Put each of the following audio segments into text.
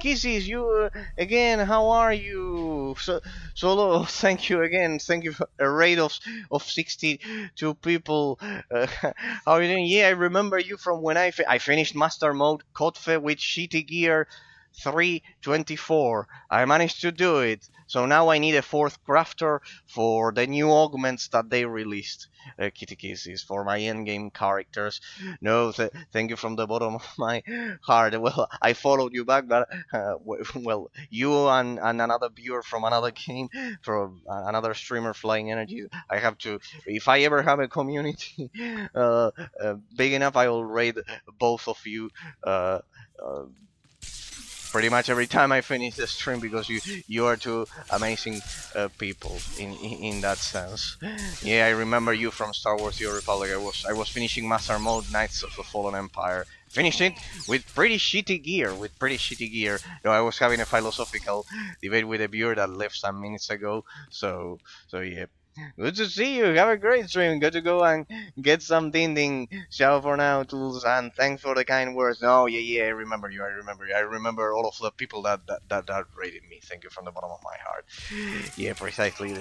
Kisses, you again. How are you? Solo, thank you again. Thank you for a rate of 62 people. How are you doing? Yeah, I remember you from when I finished Master Mode Kotfe with shitty gear 324. I managed to do it. So now I need a fourth crafter for the new augments that they released. Kitty Kisses for my endgame characters. No, thank you from the bottom of my heart. Well, I followed you back, but well, you and another viewer from another game, from another streamer, Flying Energy. I have to. If I ever have a community big enough, I will raid both of you. Uh, uh, Pretty much every time I finish the stream because you are two amazing people in that sense. Yeah, I remember you from Star Wars: The Old Republic. I was finishing Master Mode Knights of the Fallen Empire. Finished it with pretty shitty gear. No, I was having a philosophical debate with a viewer that left some minutes ago. So yeah. Good to see you. Have a great stream. Good to go and get some ding. Ciao for now, tools, and thanks for the kind words. No, yeah, I remember you. I remember all of the people that rated me. Thank you from the bottom of my heart. Yeah, precisely.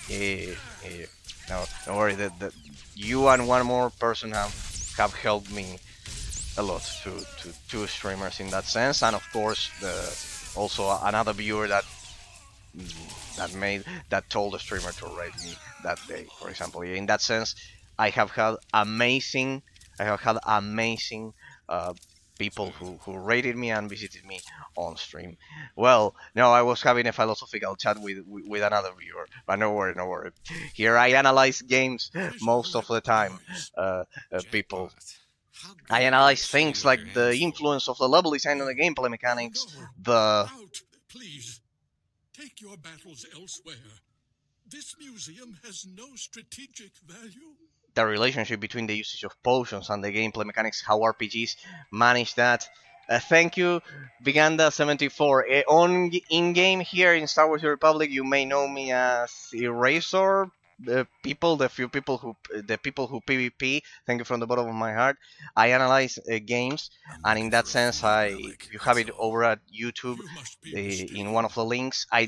Yeah. No, don't worry. That you and one more person have helped me a lot to two streamers in that sense, and of course the also another viewer that told the streamer to rate me that day. For example, in that sense, I have had amazing, I have had amazing uh, people who rated me and visited me on stream. Well, no, I was having a philosophical chat with another viewer, but no worry, no worry. Here I analyze games most of the time. People I analyze things like the influence of the level design on the gameplay mechanics, the Out, please. Take your battles elsewhere. This museum has no strategic value. the relationship between the usage of potions and the gameplay mechanics, how RPGs manage that. Thank you, Viganda74. On in game here in Star Wars: The Republic, you may know me as Eraser. The people who PvP. Thank you from the bottom of my heart. I analyze games, and in that sense, you have it over at YouTube. In one of the links, I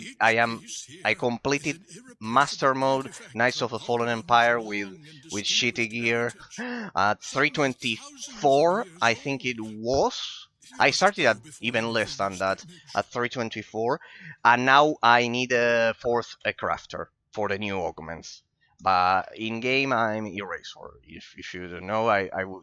completed Master Mode Knights of the Fallen Empire with shitty gear at 324, I think it was. I started at even less than that, at 324, and now I need a fourth crafter for the new augments. But in game, I'm Eraser. If you don't know,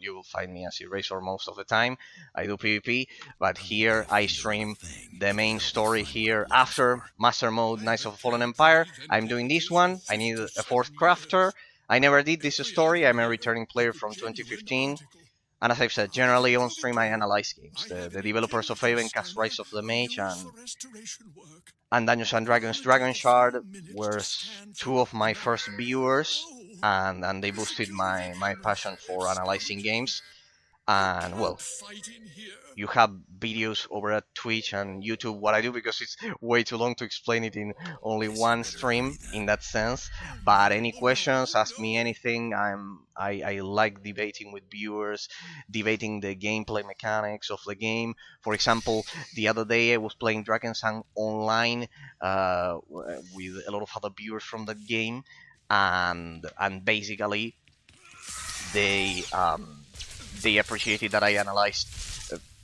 you will find me as Eraser most of the time. I do PvP, but here I stream the main story here after Master Mode Knights of the Fallen Empire. I'm doing this one. I need a fourth crafter. I never did this story. I'm a returning player from 2015. And as I've said, generally on stream I analyze games. The developers of Haven cast Rise of the Mage and Dungeons and Dragons Dragon Shard were two of my first viewers, and they boosted my passion for analyzing games. And well, you have videos over at Twitch and YouTube what I do because it's way too long to explain it in only one stream in that sense. But any questions, ask me anything. I like debating with viewers, debating the gameplay mechanics of the game. For example, the other day I was playing Drakensang online with a lot of other viewers from the game, and basically they they appreciated that I analyzed.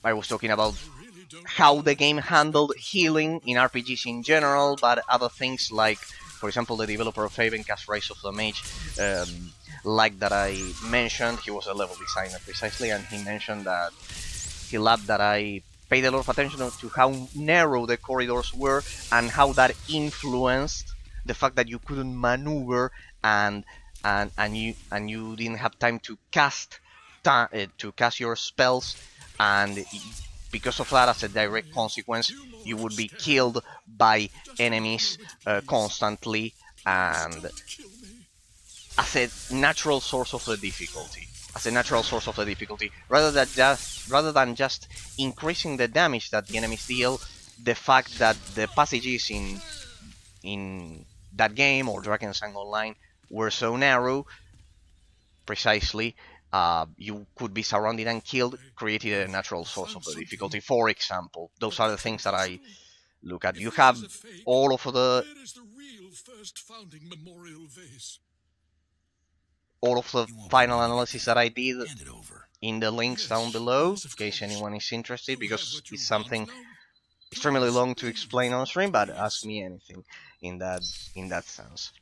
I was talking about how the game handled healing in RPGs in general, but other things like, for example, the developer of Haven cast Rise of the Mage, like that I mentioned, he was a level designer precisely, and he mentioned that he loved that I paid a lot of attention to how narrow the corridors were and how that influenced the fact that you couldn't maneuver and you didn't have time to cast your spells, and because of that, as a direct consequence, you would be killed by enemies constantly, and as a natural source of the difficulty. Rather than just increasing the damage that the enemies deal, the fact that the passages in that game or Drakensang Online were so narrow, precisely, you could be surrounded and killed, creating a natural source of the difficulty. For example, those are the things that I look at. You If this have is a fake, all of the where is the real first founding memorial vase? final analysis that I did in the links down Yes, below, yes, in of case course. anyone is interested, You have because what you it's want something now. extremely Please long to explain leave. on stream. But ask Please. me anything in that sense.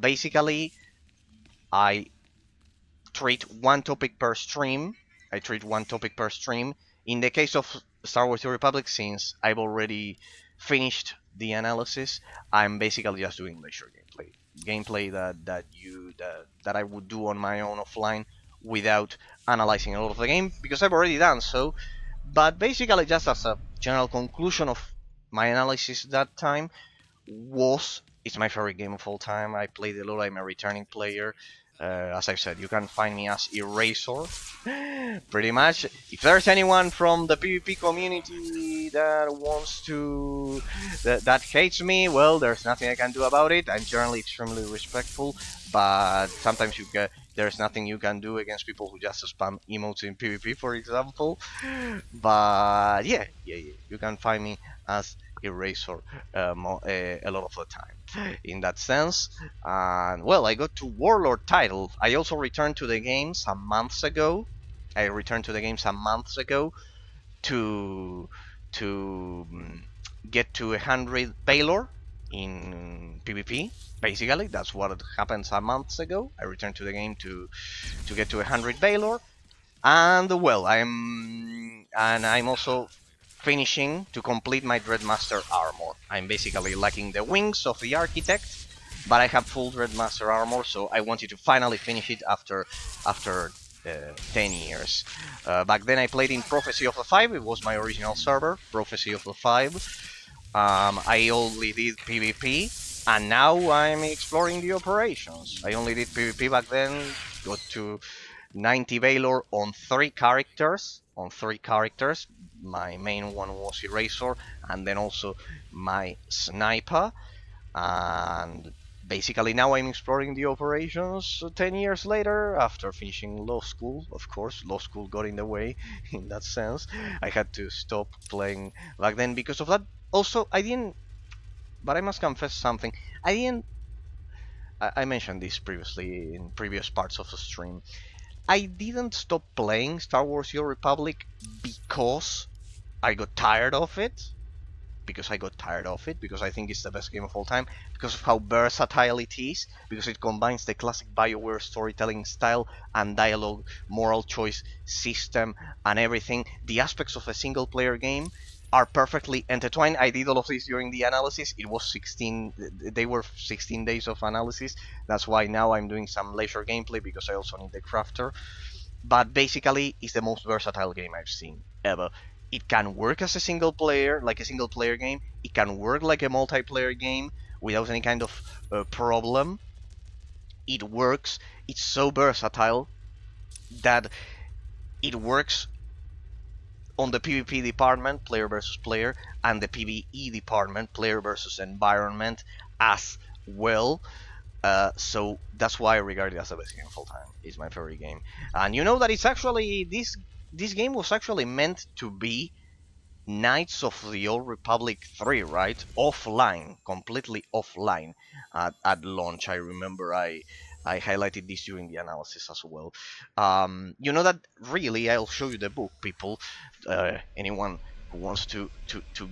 Basically, I treat one topic per stream. I treat one topic per stream. In the case of Star Wars: The Republic, since I've already finished the analysis, I'm basically just doing leisure gameplay that I would do on my own offline without analyzing a lot of the game, because I've already done so. But basically, just as a general conclusion of my analysis that time, was it's my favorite game of all time. I played a lot. I'm a returning player. As I said, you can find me as Eraser. Pretty much. If there's anyone from the PvP community that wants to that hates me, well, there's nothing I can do about it. I'm generally extremely respectful, but sometimes there's nothing you can do against people who just spam emotes in PvP, for example. But yeah, you can find me as Eraser a lot of the time in that sense. And well, I got to Warlord title. I also returned to the games some months ago. I returned to the game some months ago to to get to 100 Baylor in PvP. Basically, that's what happened some months ago. I returned to the game to get to 100 Baylor, and well, I'm also finishing to complete my Dreadmaster armor. I'm basically lacking the wings of the architect, but I have full Dreadmaster armor, so I wanted to finally finish it after 10 years. Back then I played in Prophecy of the Five. It was my original server, Prophecy of the Five. I only did PvP, and now I'm exploring the operations. I only did PvP back then. Got to 90 Valor on three characters. My main one was Eraser, and then also my sniper. And basically now I'm exploring the operations 10 years later after finishing law school. Of course, law school got in the way in that sense. I had to stop playing back then because of that. Also, I didn't, but I must confess something. I didn't. I mentioned this previously in previous parts of the stream. I didn't stop playing Star Wars: The Old Republic because I got tired of it. Because I think it's the best game of all time, because of how versatile it is, because it combines the classic BioWare storytelling style and dialogue, moral choice system, and everything. The aspects of a single player game are perfectly intertwined. I did all of this during the analysis. It was 16, they were 16 days of analysis. That's why now I'm doing some leisure gameplay, because I also need the crafter. But basically, it's the most versatile game I've seen ever. It can work as a single player, like a single player game. It can work like a multiplayer game without any kind of problem. It works. It's so versatile that it works on the PvP department, player versus player, and the PvE department, player versus environment, as well. So that's why I regard it as the best game of all time. It's my favorite game, and you know that it's actually this game was actually meant to be Knights of the Old Republic 3, right? Offline, completely offline at launch. I remember I highlighted this during the analysis as well. You know that really, I'll show you the book, people. Anyone who wants to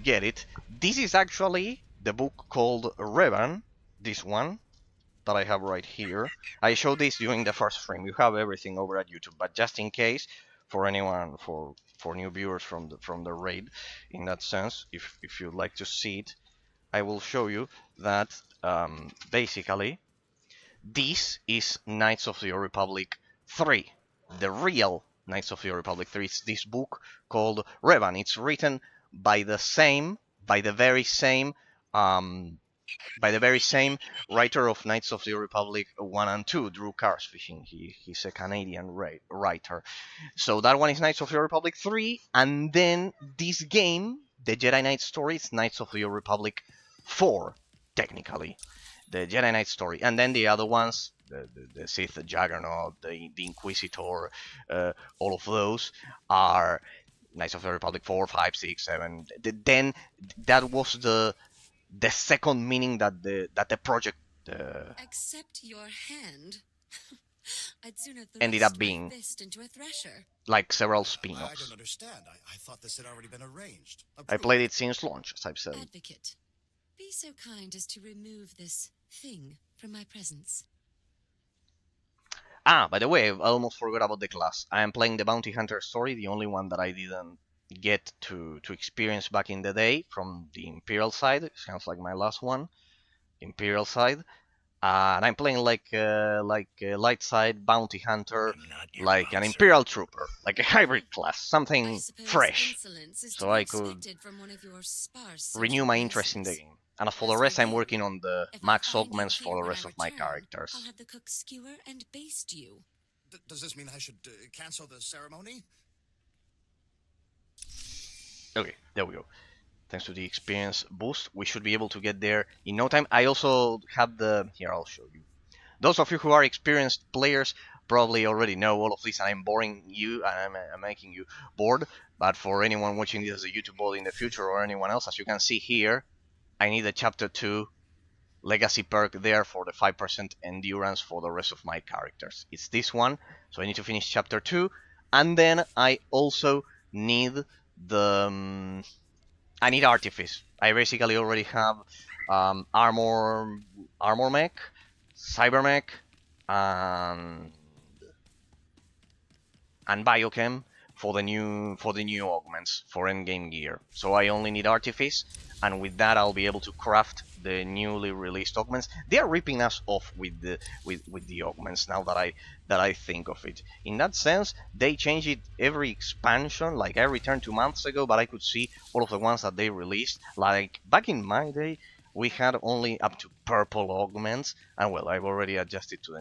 get it. This is actually the book called Revan. This one that I have right here. I showed this during the first stream. You have everything over at YouTube, but just in case, for anyone, for new viewers from the raid, in that sense, if you'd like to see it, I will show you that basically this is Knights of the Old Republic 3, the real Knights of the Old Republic 3. It's this book called Revan. It's written by the same, by the very same um, by the very same writer of Knights of the Republic 1 and 2, Drew Carsfishing. He's a Canadian writer. So that one is Knights of the Republic 3, and then this game, the Jedi Knight story, is Knights of the Republic 4, technically. The Jedi Knight story. And then the other ones, the Sith Juggernaut, the Inquisitor, all of those are Knights of the Republic 4, 5, 6, 7. Then that was the second meaning that the project Accept your hand. I'd sooner ended up thrust my being, fist into a thresher. like several I don't spin-offs. understand. I thought this had already been arranged. I played Approved. it since launch, as I've said. Advocate, be so kind as to remove this thing from my presence. Ah, by the way, I almost forgot about the class. I am playing the Bounty Hunter story, the only one that I didn't get to experience back in the day from the Imperial side. It sounds like my last one, Imperial side. And I'm playing like a light side bounty hunter, I'm not your like an bouncer. Imperial trooper, like a hybrid class, I something suppose fresh, insolence is to so be I could expected from one of your sparse renew my interest in the interpolations. game. And as for the As for rest, I'm you, working on the if I max find you augments for here the when I rest of my return, I'll characters. have the cook skewer and baste you. Does this mean I should cancel the ceremony? Okay, there we go. Thanks to the experience boost, we should be able to get there in no time. I also have the... Here, I'll show you. Those of you who are experienced players probably already know all of this, and I'm boring you, and I'm making you bored. But for anyone watching this as a YouTube bot in the future, or anyone else, as you can see here, I need a Chapter 2 Legacy perk there for the 5% endurance for the rest of my characters. It's this one, so I need to finish Chapter 2, and then I also need the... I need Artifice. I basically already have armor mech, cyber mech, and biochem for the new augments for endgame gear. So I only need Artifice, and with that I'll be able to craft the newly released augments. They are ripping us off with the augments now that I think of it. In that sense, they change it every expansion. Like I returned 2 months ago, but I could see all of the ones that they released. Like back in my day, we had only up to purple augments, and well, I've already adjusted to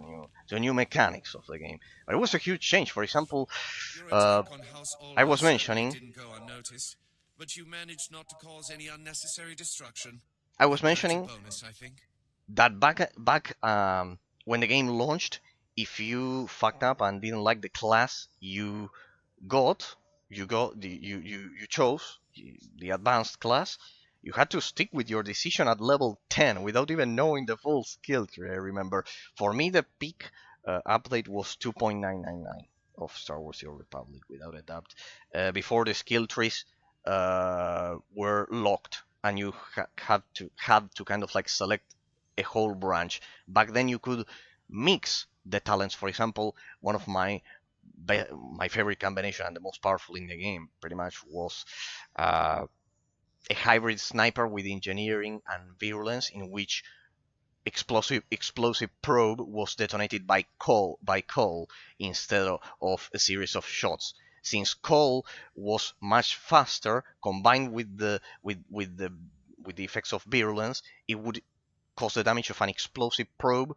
the new mechanics of the game. But it was a huge change. For example, Your uh, attack on House I Alderaan was certainly mentioning, didn't go unnoticed, but you managed not to cause any unnecessary destruction. I was That merits a mentioning bonus, I think. that back when the game launched, if you fucked up and didn't like the class got, you chose the advanced class, you had to stick with your decision at level 10 without even knowing the full skill tree. I remember, for me, the peak update was 2.999 of Star Wars: The Old Republic, without a doubt. Before the skill trees were locked, and you had to kind of like select a whole branch. Back then, you could mix the talents. For example, one of my favorite combination and the most powerful in the game pretty much was uh, a hybrid sniper with engineering and virulence, in which explosive probe was detonated by coal instead of a series of shots. Since coal was much faster, combined with the effects of virulence, it would cause the damage of an explosive probe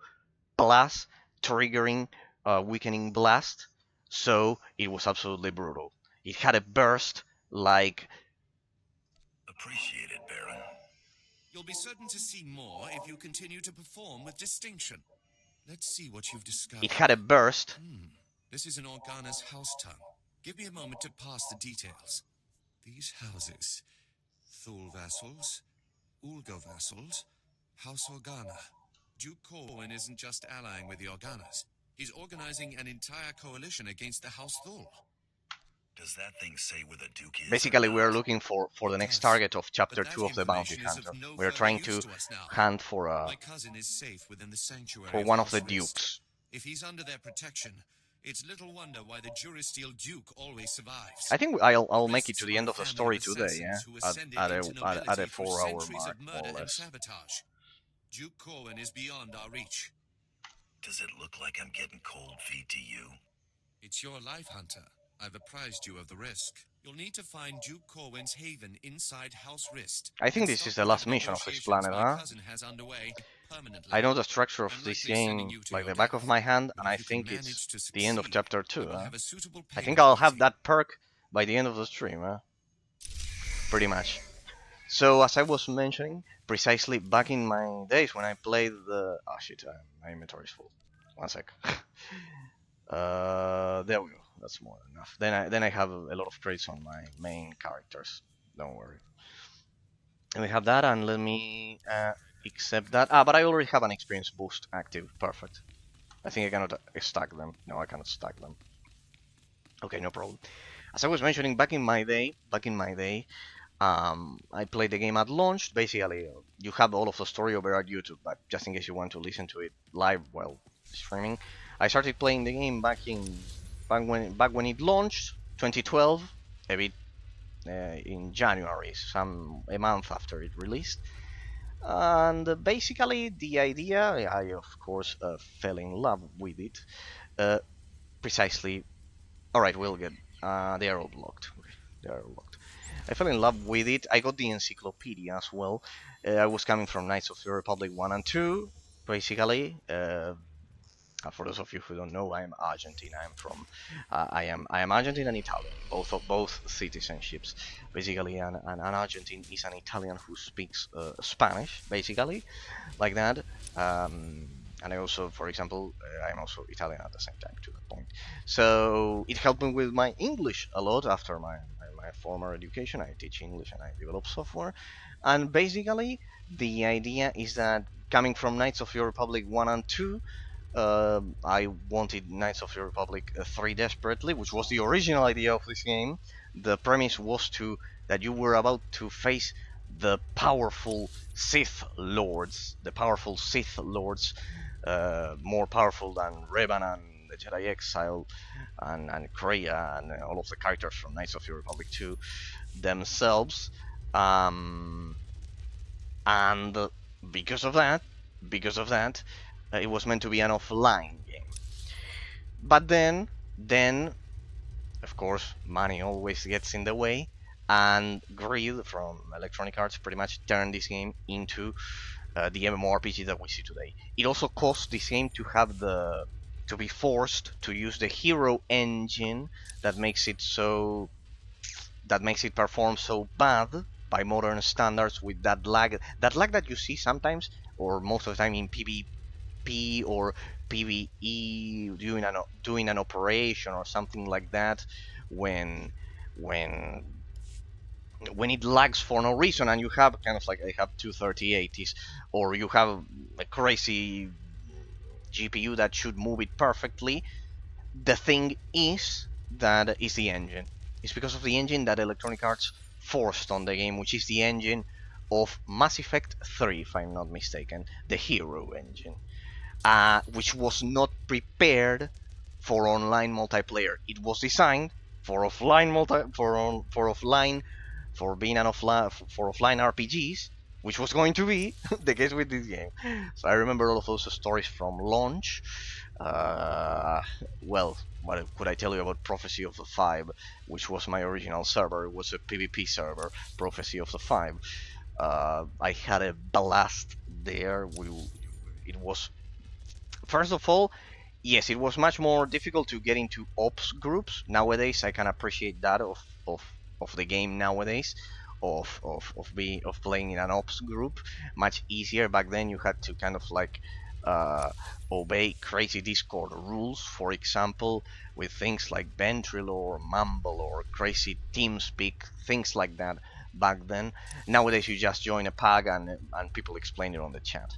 plus triggering a weakening blast. So it was absolutely brutal. It had a burst like Appreciated, Baron. You'll be certain to see more if you continue to perform with distinction. Let's see what you've discovered. it had a burst. This is an Organa's house tongue. Give me a moment to pass the details. These houses: Thule vassals, Ulgo vassals, House Organa. Duke Corwin isn't just allying with the Organas. He's organizing an entire coalition against the House Thule. Does that thing say where the Duke is? Basically, or we are not? looking for It the next does. target of Chapter But that 2 of the Bounty information is of Hunter. no We are further trying use to to us now. hunt for My cousin is safe within the sanctuary for of one of House the Rist. dukes. If he's under their protection, it's little wonder why the Juristeel Duke always survives. I think I'll make it Rists to the are end a of the family of story today, yeah, assassins who ascended into at a nobility through 4-hour centuries mark, of more murder or and less. sabotage. Duke Corwin is beyond our reach. Does it look like I'm getting cold feet to you? It's your life, Hunter. I've apprised you of the risk. You'll need to find Duke Corwin's haven inside House Rist. I think and this stop is the last whatever mission of this negotiations planet, my huh? cousin has underway permanently. I know the structure of I'm this likely sending game you to like your the back of death, my hand, but and I if you can think it's manage to the end of succeed, Chapter 2, I will huh? have a suitable I think payment I'll have waiting. that perk by the end of the stream, huh? Pretty much. So, as I was mentioning, precisely back in my days when I played the... Oh shit, my inventory is full. One sec. There we go. That's more than enough. Then I have a lot of credits on my main characters. Don't worry. And we have that, and let me accept that. But I already have an experience boost active. Perfect. I think I cannot stack them. No, I cannot stack them. Okay, no problem. As I was mentioning, back in my day, I played the game at launch. Basically, you have all of the story over at YouTube, but just in case you want to listen to it live while streaming, I started playing the game back when it launched, 2012, a bit in January, a month after it released. And basically, the idea, I of course fell in love with it. Uh, Precisely. All right, we'll get. They are all locked. Okay, they are all locked. I fell in love with it. I got the encyclopedia as well. I was coming from Knights of the Republic 1 and 2, basically. For those of you who don't know, I am Argentine. I am Argentine and Italian, both citizenships. Basically, an Argentine is an Italian who speaks Spanish, basically, like that. And I also, for example, I'm also Italian at the same time, to that point. So it helped me with my English a lot after my former education. I teach English and I develop software. And basically, the idea is that coming from Knights of the Republic 1 and 2, I wanted Knights of the Republic 3 desperately, which was the original idea of this game. The premise was that you were about to face the powerful Sith Lords, more powerful than Revan and the Jedi Exile, and Kreia, and all of the characters from Knights of the Republic 2 themselves. And because of that, it was meant to be an offline game. But then, of course, money always gets in the way, and greed from Electronic Arts pretty much turned this game into the MMORPG that we see today. It also caused this game to be forced to use the hero engine that makes it perform so bad by modern standards, with that lag that you see sometimes, or most of the time, in PvP or PvE, doing an operation or something like that, when when when it lags for no reason, and you have kind of like, I have two 3080s, or you have a crazy GPU that should move it perfectly. The thing is that is the engine. It's because of the engine that Electronic Arts forced on the game, which is the engine of Mass Effect 3, if I'm not mistaken, the hero engine, which was not prepared for online multiplayer. It was designed for offline for being an offline for offline RPGs, which was going to be the case with this game. So I remember all of those stories from launch. Uh, well, what could I tell you about Prophecy of the Five, which was my original server? It was a PvP server, Prophecy of the Five. I had a blast there. It was, first of all, yes, it was much more difficult to get into ops groups nowadays. I can appreciate that of the game nowadays, of playing in an ops group. Much easier. Back then, you had to kind of like uh, obey crazy Discord rules, for example, with things like Ventrilo or Mumble or crazy TeamSpeak, things like that. Back then, nowadays you just join a pag, and people explain it on the chat,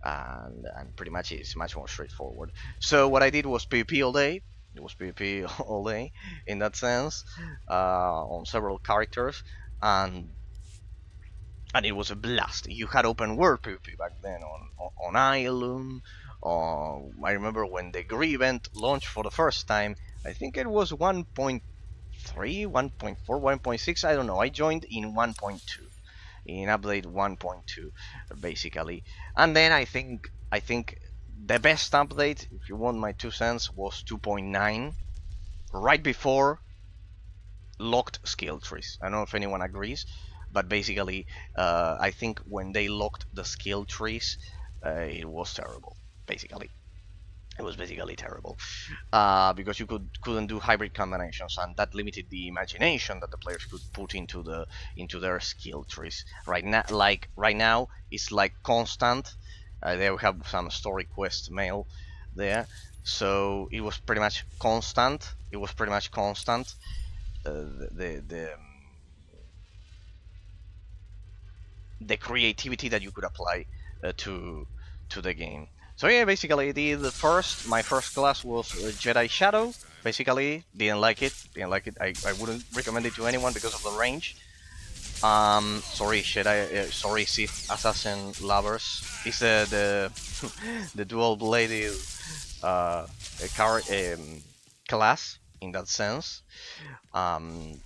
and pretty much it's much more straightforward. So what I did was PvP all day. It was PvP all day in that sense, on several characters, and it was a blast. You had open world PvP back then on Ilum. I remember when the Gree event launched for the first time. I think it was 1.3, 1.4, 1.6. I don't know. I joined in 1.2, in update 1.2, basically. And then I think the best update, if you want my 2 cents, was 2.9, right before locked skill trees. I don't know if anyone agrees, but basically, I think when they locked the skill trees, it was terrible. Basically, it was basically terrible, because you couldn't do hybrid combinations, and that limited the imagination that the players could put into their skill trees. Right now, it's like constant. They have some story quest mail there, so it was pretty much constant. It was pretty much constant. The creativity that you could apply to the game. So yeah, basically my first class was Jedi Shadow. Basically, didn't like it. I wouldn't recommend it to anyone because of the range. Sorry, sorry, Sith Assassin lovers. It's the the dual-bladed uh, class in that sense. Um,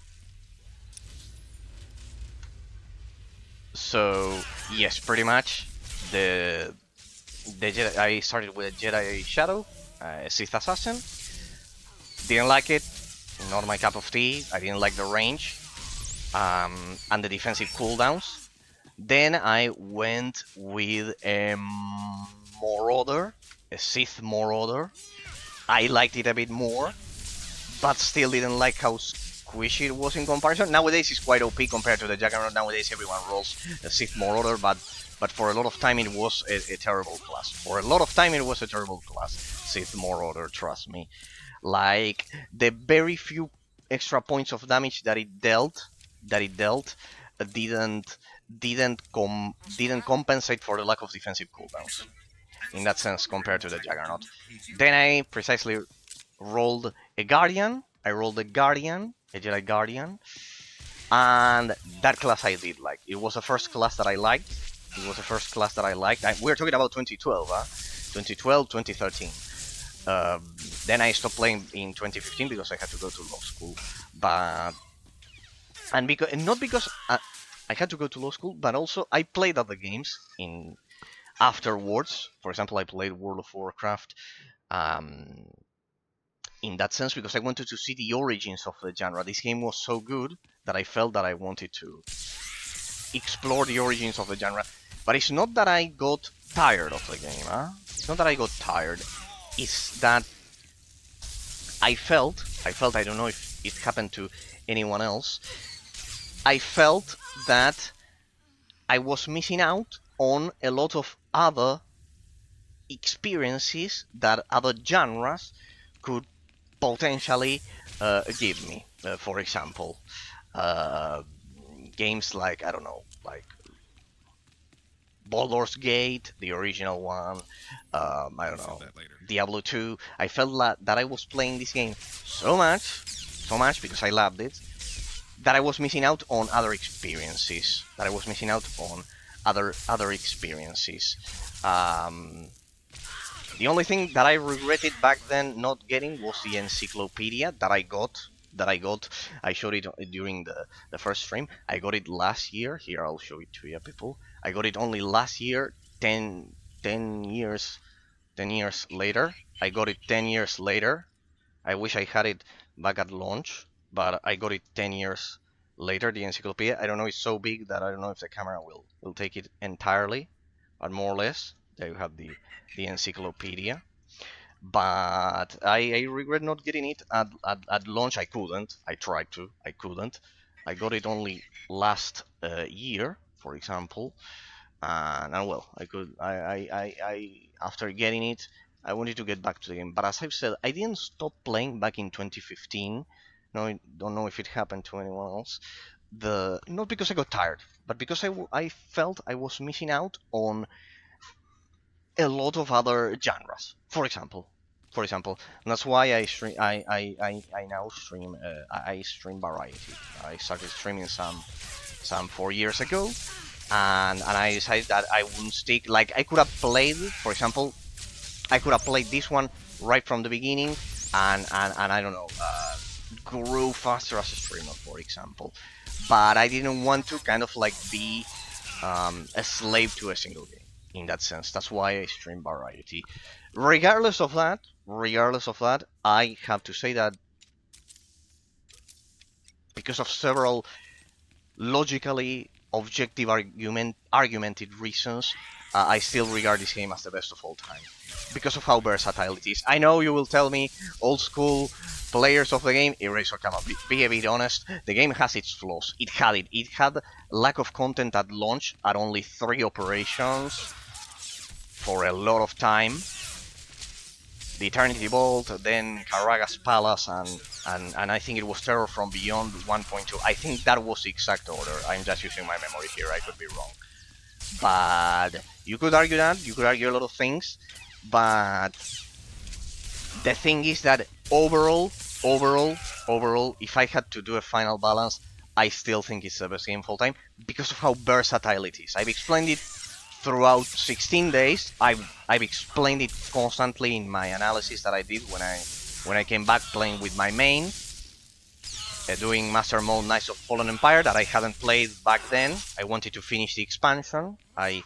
so yes, pretty much the I started with Jedi Shadow, Sith Assassin. Didn't like it, not my cup of tea. I didn't like the range and the defensive cooldowns. Then I went with a Marauder, a Sith Marauder. I liked it a bit more, but still didn't like how squishy it was in comparison. Nowadays it's quite OP compared to the Juggernaut. Nowadays everyone rolls a Sith Marauder, but for a lot of time it was a terrible class. For a lot of time it was a terrible class. Sith Marauder, trust me. Like the very few extra points of damage that it dealt, didn't compensate for the lack of defensive cooldowns. In that sense, compared to the Juggernaut. Then I precisely rolled a Guardian. I rolled a Guardian, a Jedi Guardian, and that class I did like. It was the first class that I liked. It was the first class that I liked. We're talking about 2012, 2012, 2013. Then I stopped playing in 2015 because I had to go to law school. But not because I had to go to law school, but also I played other games in afterwards. For example, I played World of Warcraft. Um, in that sense, because I wanted to see the origins of the genre. This game was so good that I felt that I wanted to explore the origins of the genre. But it's not that I got tired of the game, huh? It's not that I got tired. It's that I felt, I don't know if it happened to anyone else, I felt that I was missing out on a lot of other experiences that other genres could potentially give me. For example, uh, games like, I don't know, like Baldur's Gate, the original one, I don't know, Diablo 2. I felt that I was playing this game so much because I loved it, that I was missing out on other experiences. Other experiences. The only thing that I regretted back then not getting was the encyclopedia that I got. I showed it during the first stream. I got it last year. Here, I'll show it to you, people. I got it only last year, 10 years 10 years later. I got it 10 years later. I wish I had it back at launch, but I got it 10 years later, the encyclopedia. I don't know, it's so big that I don't know if the camera will take it entirely, but more or less, there you have the encyclopedia. But I regret not getting it at launch. I couldn't. I tried to. I couldn't. I got it only last year, for example. And well, I could. After getting it, I wanted to get back to the game. But as I've said, I didn't stop playing back in 2015. No, I don't know if it happened to anyone else. Not because I got tired, but because I felt I was missing out on a lot of other genres. For example, and that's why I stream. I now stream. I stream variety. I started streaming some 4 years ago, and I decided that I wouldn't stick. Like I could have played, for example, I could have played this one right from the beginning, and I don't know, grow faster as a streamer, for example. But I didn't want to kind of like be a slave to a single game in that sense. That's why I stream variety. Regardless of that, I have to say that because of several logically objective argumented reasons, I still regard this game as the best of all time because of how versatile it is. I know you will tell me, old school players of the game, Eraser, come on, be a bit honest. The game has its flaws. It had lack of content at launch at only 3 operations for a lot of time. the Eternity Vault, then Karaga's Palace, and I think it was Terror from Beyond 1.2. I think that was the exact order. I'm just using my memory here. I could be wrong. But you could argue that. You could argue a lot of things. But the thing is that overall, if I had to do a final balance, I still think it's the best game full time because of how versatile it is. I've explained it throughout 16 days. I've explained it constantly in my analysis that I did when I came back playing with my main, doing Master Mode Knights of Fallen Empire that I hadn't played back then. I wanted to finish the expansion. I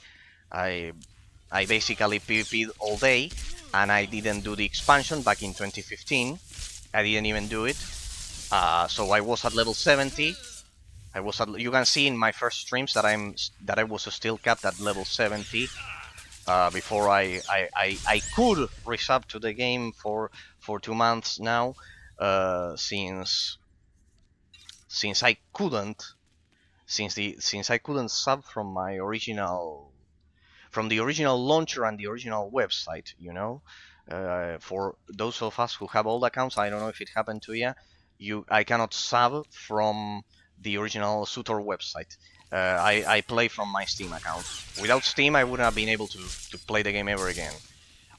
basically PvP'd all day, and I didn't do the expansion back in 2015. I didn't even do it. So I was at level 70. You can see in my first streams that I was still capped at level 70 before I could resub to the game for 2 months now, since I couldn't sub from the original launcher and the original website, you know. For those of us who have old accounts, I don't know if it happened to you. I cannot sub from the original Swtor website. I play from my Steam account. Without Steam, I wouldn't have been able to play the game ever again.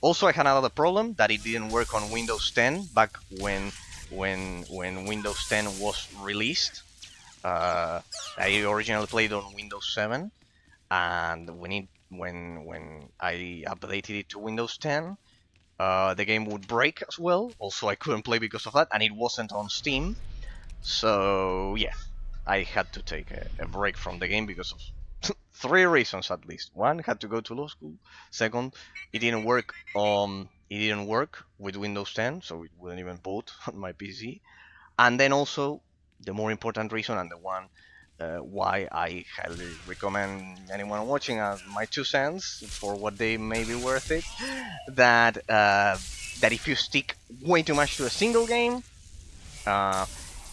Also, I had another problem that it didn't work on Windows 10 back when Windows 10 was released. I originally played on Windows 7, and when I updated it to Windows 10, the game would break as well. Also, I couldn't play because of that, and it wasn't on Steam. So yeah, I had to take a break from the game because of 3 reasons at least. One, had to go to law school. Second, it didn't work. It didn't work with Windows 10, so it wouldn't even boot on my PC. And then also, the more important reason, and the one why I highly recommend anyone watching my 2 cents for what they may be worth it, that if you stick way too much to a single game,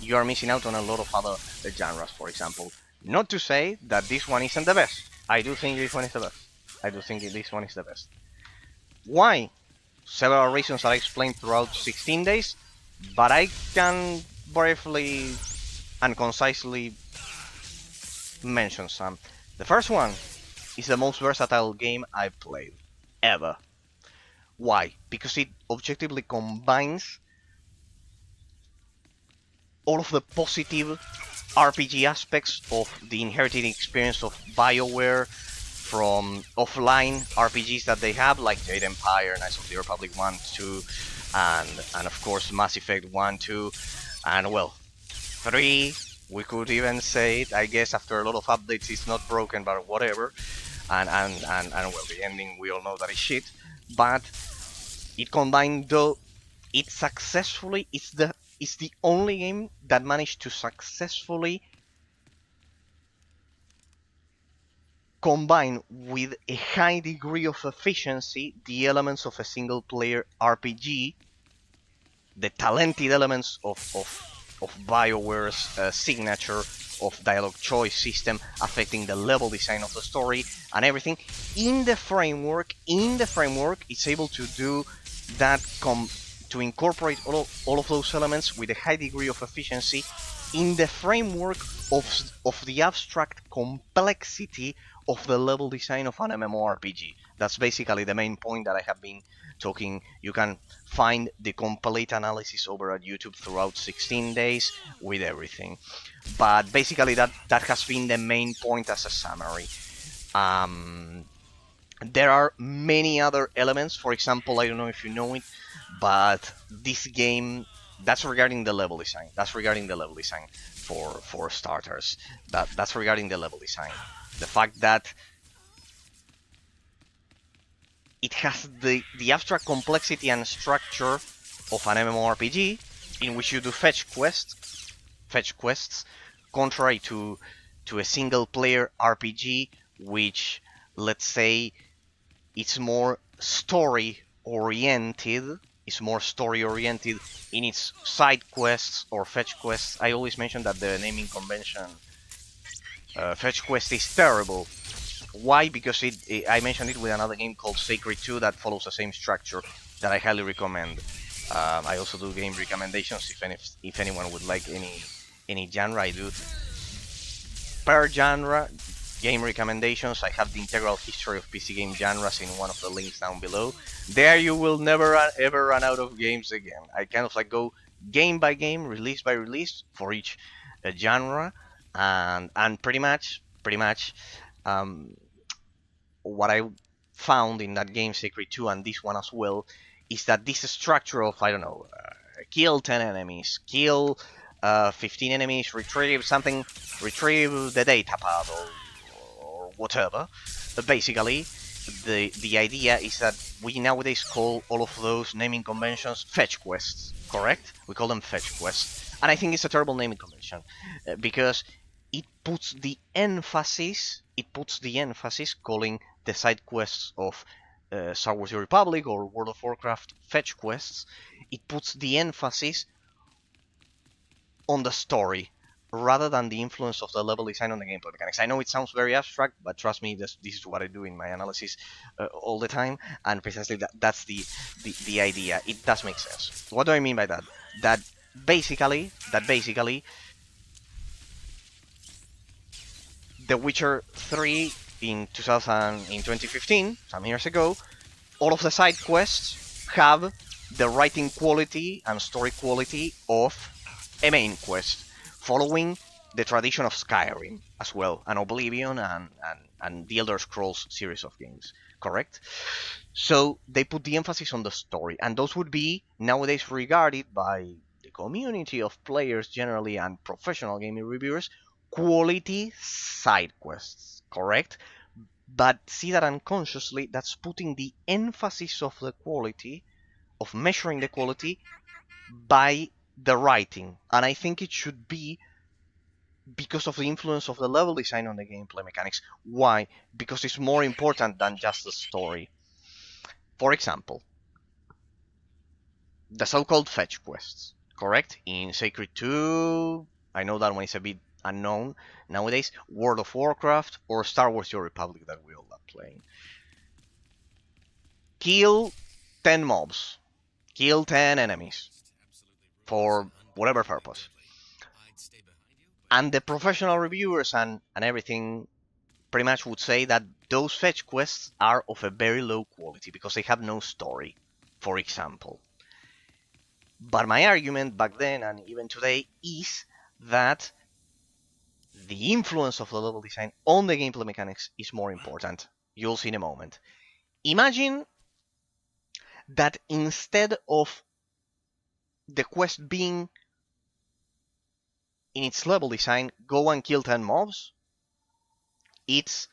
you are missing out on a lot of other genres, for example. Not to say that this one isn't the best. I do think this one is the best. I do think this one is the best. Why? Several reasons that I explained throughout 16 days, but I can briefly and concisely mention some. The first one is the most versatile game I've played ever. Why? Because it objectively combines all of the positive RPG aspects of the inherited experience of BioWare from offline RPGs that they have, like Jade Empire, Knights of the Republic 1, 2, and of course Mass Effect 1, 2, and well, 3, we could even say it. I guess after a lot of updates it's not broken, but whatever. And well, the ending we all know that is shit. But it combined though it's the only game that managed to successfully combine with a high degree of efficiency the elements of a single player RPG, the talented elements of BioWare's signature of dialogue choice system affecting the level design of the story and everything. In the framework, it's able to do that, to incorporate all of those elements with a high degree of efficiency in the framework of the abstract complexity of the level design of an MMORPG. That's basically the main point that I have been talking. You can find the complete analysis over at YouTube throughout 16 days with everything. But basically that has been the main point as a summary. There are many other elements. For example, I don't know if you know it, but this game, that's regarding the level design. For starters. That's regarding the level design. The fact that it has the abstract complexity and structure of an MMORPG in which you do fetch quests, contrary to a single player RPG, which, let's say, it's more story oriented in its side quests or fetch quests. I always mention that the naming convention fetch quest is terrible. Why? Because I mentioned it with another game called Sacred 2 that follows the same structure. that I highly recommend. I also do game recommendations if anyone would like any genre. I do per genre game recommendations. I have the integral history of PC game genres in one of the links down below. There you will never ever run out of games again. I kind of like go game by game, release by release for each genre, and pretty much um, what I found in that game Sacred 2 and this one as well is that this structure of, I don't know, kill 10 enemies, kill 15 enemies, retrieve something, retrieve the data pad or whatever. Basically, the idea is that we nowadays call all of those naming conventions fetch quests, correct? We call them fetch quests. And I think it's a terrible naming convention because it puts the emphasis calling the side quests of Star Wars: The Republic or World of Warcraft fetch quests. It puts the emphasis on the story rather than the influence of the level design on the gameplay mechanics. I know it sounds very abstract, but trust me, this is what I do in my analysis all the time, and precisely that's the idea. It does make sense. What do I mean by that? That basically, The Witcher 3 in 2015, some years ago, all of the side quests have the writing quality and story quality of a main quest, following the tradition of Skyrim as well, and Oblivion and the Elder Scrolls series of games, correct? So they put the emphasis on the story, and those would be nowadays regarded by the community of players generally and professional gaming reviewers quality side quests, correct? But see that unconsciously, that's putting the emphasis of the quality, of measuring the quality by the writing. And I think it should be because of the influence of the level design on the gameplay mechanics. Why? Because it's more important than just the story. For example, the so-called fetch quests, correct? In Sacred 2, I know that one is a bit unknown nowadays, World of Warcraft or Star Wars: The Republic that we all love playing. Kill 10 mobs, kill 10 enemies for whatever purpose. And the professional reviewers and everything pretty much would say that those fetch quests are of a very low quality because they have no story, for example. But my argument back then and even today is that the influence of the level design on the gameplay mechanics is more important. You'll see in a moment. Imagine that instead of the quest being in its level design, go and kill 10 mobs, it's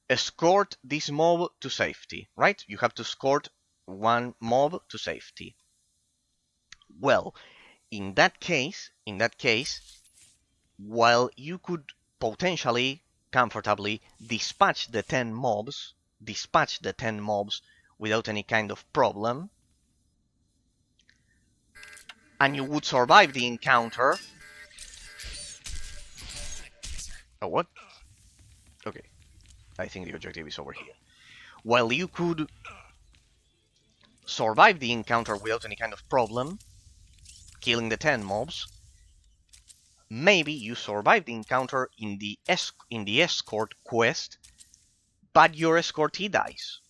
escort this mob to safety, right? You have to escort one mob to safety. Well, in that case, while you could potentially comfortably dispatch the 10 mobs without any kind of problem, and you would survive the encounter. Oh, what? Okay, I think the objective is over here. While you could survive the encounter without any kind of problem, killing the 10 mobs, maybe you survive the encounter in the escort quest, but your escortee dies.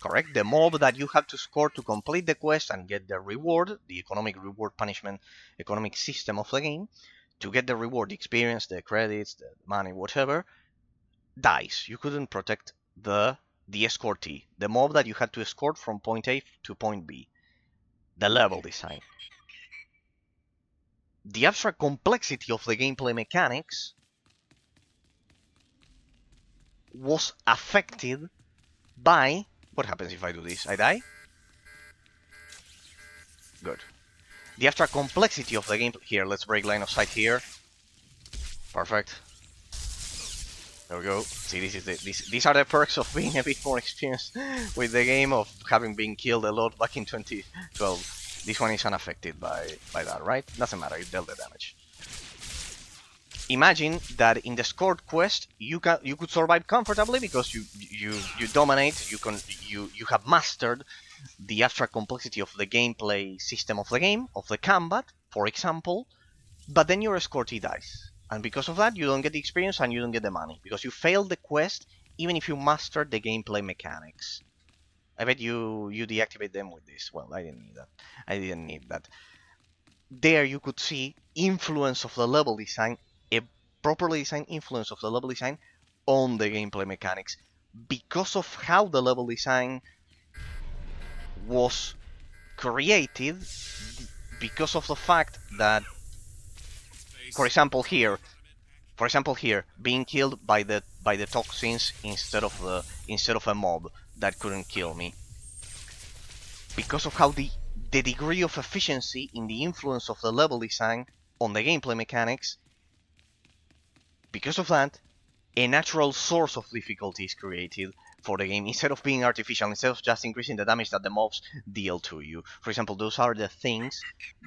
Correct? The mob that you have to score to complete the quest and get the reward, the economic reward punishment, economic system of the game, to get the reward, the experience, the credits, the money, whatever, dies. You couldn't protect the escortee, the mob that you had to escort from point A to point B. The level design. The abstract complexity of the gameplay mechanics was affected by... What happens if I do this? I die? Good. The abstract complexity of the game... Here, let's break line of sight here. Perfect. There we go. See, these are the perks of being a bit more experienced with the game, of having been killed a lot back in 2012. This one is unaffected by that, right? Doesn't matter, it dealt the damage. imagine that in the scored quest you could survive comfortably because you dominate, you have mastered the abstract complexity of the gameplay system of the game, of the combat, for example, but then your escortee dies. And because of that, you don't get the experience and you don't get the money, because you failed the quest even if you mastered the gameplay mechanics. I bet you deactivate them with this. Well, I didn't need that. I didn't need that. There you could see influence of the level design, a properly designed influence of the level design on the gameplay mechanics. Because of how the level design was created, because of the fact that, for example here, being killed by the toxins instead of a mob that couldn't kill me, because of how the degree of efficiency in the influence of the level design on the gameplay mechanics, because of that, a natural source of difficulty is created for the game instead of being artificial, instead of just increasing the damage that the mobs deal to you. For example, those are the things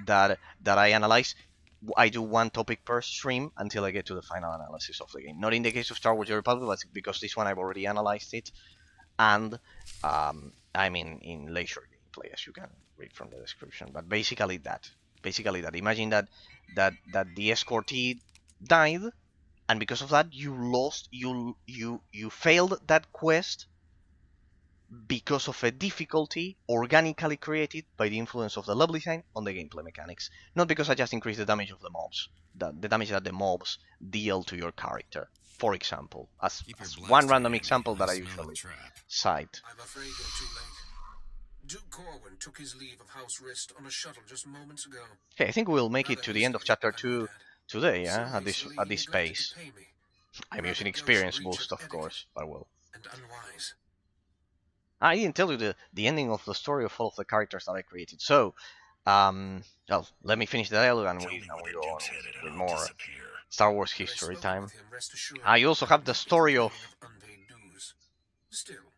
that I analyze. I do one topic per stream until I get to the final analysis of the game. Not in the case of Star Wars: The Republic, but because this one I've already analyzed it, and I'm in leisure gameplay, as you can read from the description. But basically that. Imagine that the escortee died, and because of that you failed that quest because of a difficulty organically created by the influence of the level design on the gameplay mechanics, not because I just increased the damage of the mobs, the damage that the mobs deal to your character, for example, as one random example that I usually cite. I'm afraid you're too late. Duke Corwin took his leave of House Rist on a shuttle just moments ago. Okay, I think we'll make it to the end of chapter 2 today, So yeah, at hastily, this he neglected pace. to pay me. I'm A using rather experience gross breach boost, of of etiquette course, but well. and unwise. I didn't tell you the ending of the story of all of the characters that I created. So, well, let me finish the dialogue and Tell we me where the go on Duke's headed and with I'll more disappear. Star Wars Had I history spoken time. with him, rest assured, You also there have would the not be story of. complaining of unpaid dues. Still,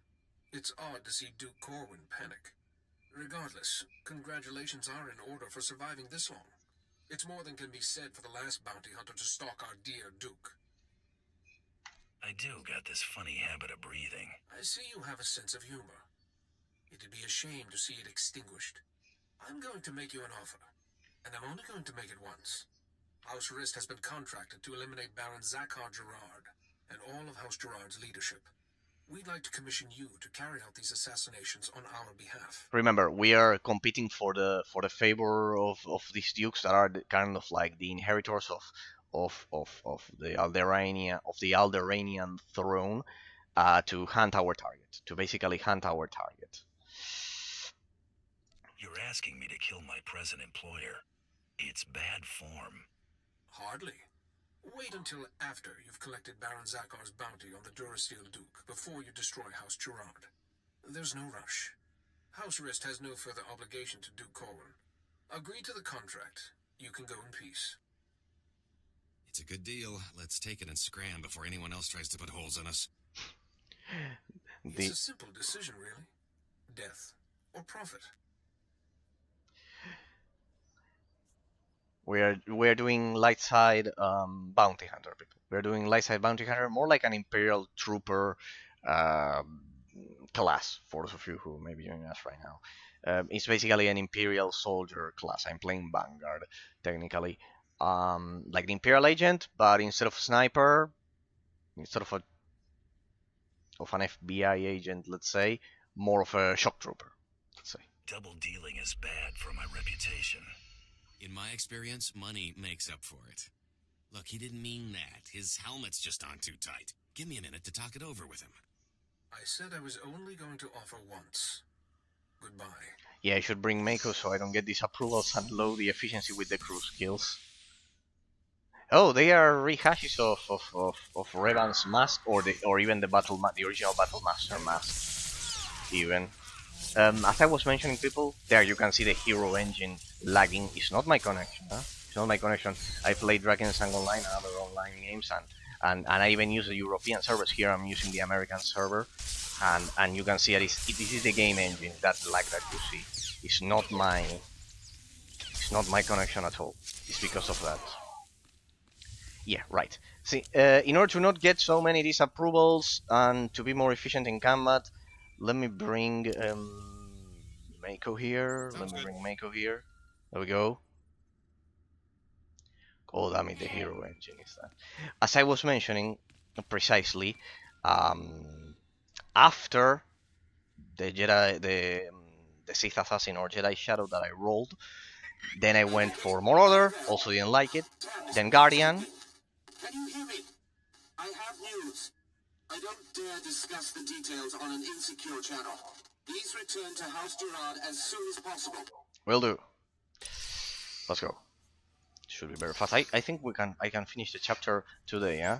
it's odd to see Duke Corwin panic. Regardless, congratulations are in order for surviving this long. It's more than can be said for the last bounty hunter to stalk our dear Duke. I do got this funny habit of breathing. I see you have a sense of humor. It'd be a shame to see it extinguished. I'm going to make you an offer, and I'm only going to make it once. House Rist has been contracted to eliminate Baron Zakhar Gerard and all of House Gerard's leadership. We'd like to commission you to carry out these assassinations on our behalf. Remember, we are competing for the favor of these dukes that are kind of like the inheritors of the Alderanian throne, to hunt our target, to basically hunt our target. You're asking me to kill my present employer. It's bad form. Hardly. Wait until after you've collected Baron Zakhar's bounty on the Durasteel Duke before you destroy House Gerard. There's no rush. House Rist has no further obligation to Duke Corwin. Agree to the contract. You can go in peace. It's a good deal. Let's take it and scram before anyone else tries to put holes in us. It's a simple decision, really. Death or profit. We're doing light side bounty hunter, people. We're doing light side bounty hunter, more like an Imperial trooper class. For those of you who may be joining us right now, it's basically an Imperial soldier class. I'm playing Vanguard, technically, like the Imperial agent, but instead of sniper, instead of an FBI agent, let's say, more of a shock trooper, let's say. Double dealing is bad for my reputation. In my experience, money makes up for it. Look, he didn't mean that. His helmet's just on too tight. Give me a minute to talk it over with him. I said I was only going to offer once. Goodbye. Yeah, I should bring Mako so I don't get disapprovals and low the efficiency with the crew skills. Oh, they are rehashes of Revan's mask, or even the original Battle Master mask, even. As I was mentioning, people, there you can see the hero engine lagging. It's not my connection, huh? It's not my connection. I play Dragon's Sang Online and other online games, and I even use the European servers. Here I'm using the American server, and you can see that this is the game engine, that lag that you see. It's not my connection at all. It's because of that. Yeah, right. See, in order to not get so many disapprovals and to be more efficient in combat, let me bring Mako here. Let Sounds me good. bring Mako here. There we go. Oh, damn it, the hero engine is that. As I was mentioning, precisely, um, after the Jedi, the Sith Assassin or Jedi Shadow that I rolled, then I went for Marauder. Also didn't like it. Then Guardian. Can you hear me? I have news. I don't dare discuss the details on an insecure channel. Please return to House Gerard as soon as possible. Will do. Let's go. Should be very fast. I think I can finish the chapter today, yeah?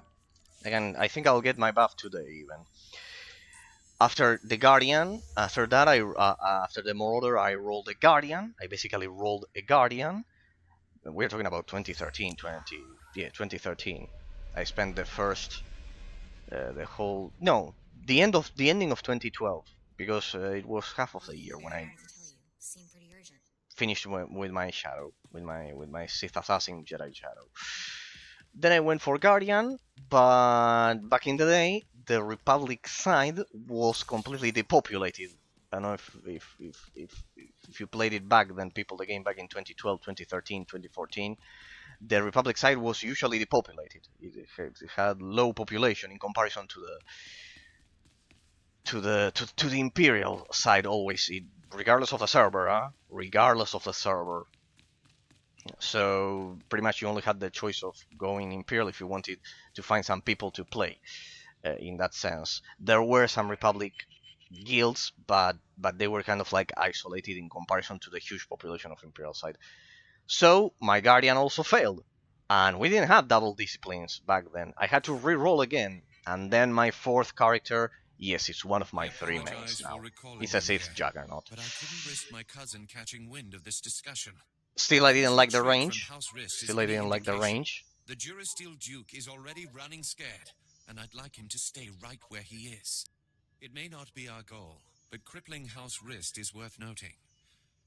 I think I'll get my buff today even. After the Guardian, after that after the Marauder I rolled a Guardian. I basically rolled a Guardian. We're talking about 2013, 2013. I spent the first the whole no, the ending of 2012 because it was half of the year when I finished with my shadow, with my Sith Assassin Jedi Shadow. Then I went for Guardian, but back in the day, the Republic side was completely depopulated. I don't know if you played it back then, people, the game back in 2012, 2013, 2014, the Republic side was usually depopulated. It had low population in comparison to the Imperial side always, regardless of the server, regardless of the server. So pretty much you only had the choice of going Imperial if you wanted to find some people to play. In that sense, there were some Republic guilds, but they were kind of like isolated in comparison to the huge population of Imperial side. So my Guardian also failed, and we didn't have double disciplines back then. I had to re-roll again, and then my fourth character, yes, it's one of I my three mains apologize for now. recalling It's a you Sith here, Juggernaut. but I couldn't risk my cousin catching wind of this discussion. Still, I His didn't like the retreat from range. House Rist is Still, I any didn't like the indication. range. The Durasteel Duke is already running scared, and I'd like him to stay right where he is. It may not be our goal, but crippling House Rist is worth noting.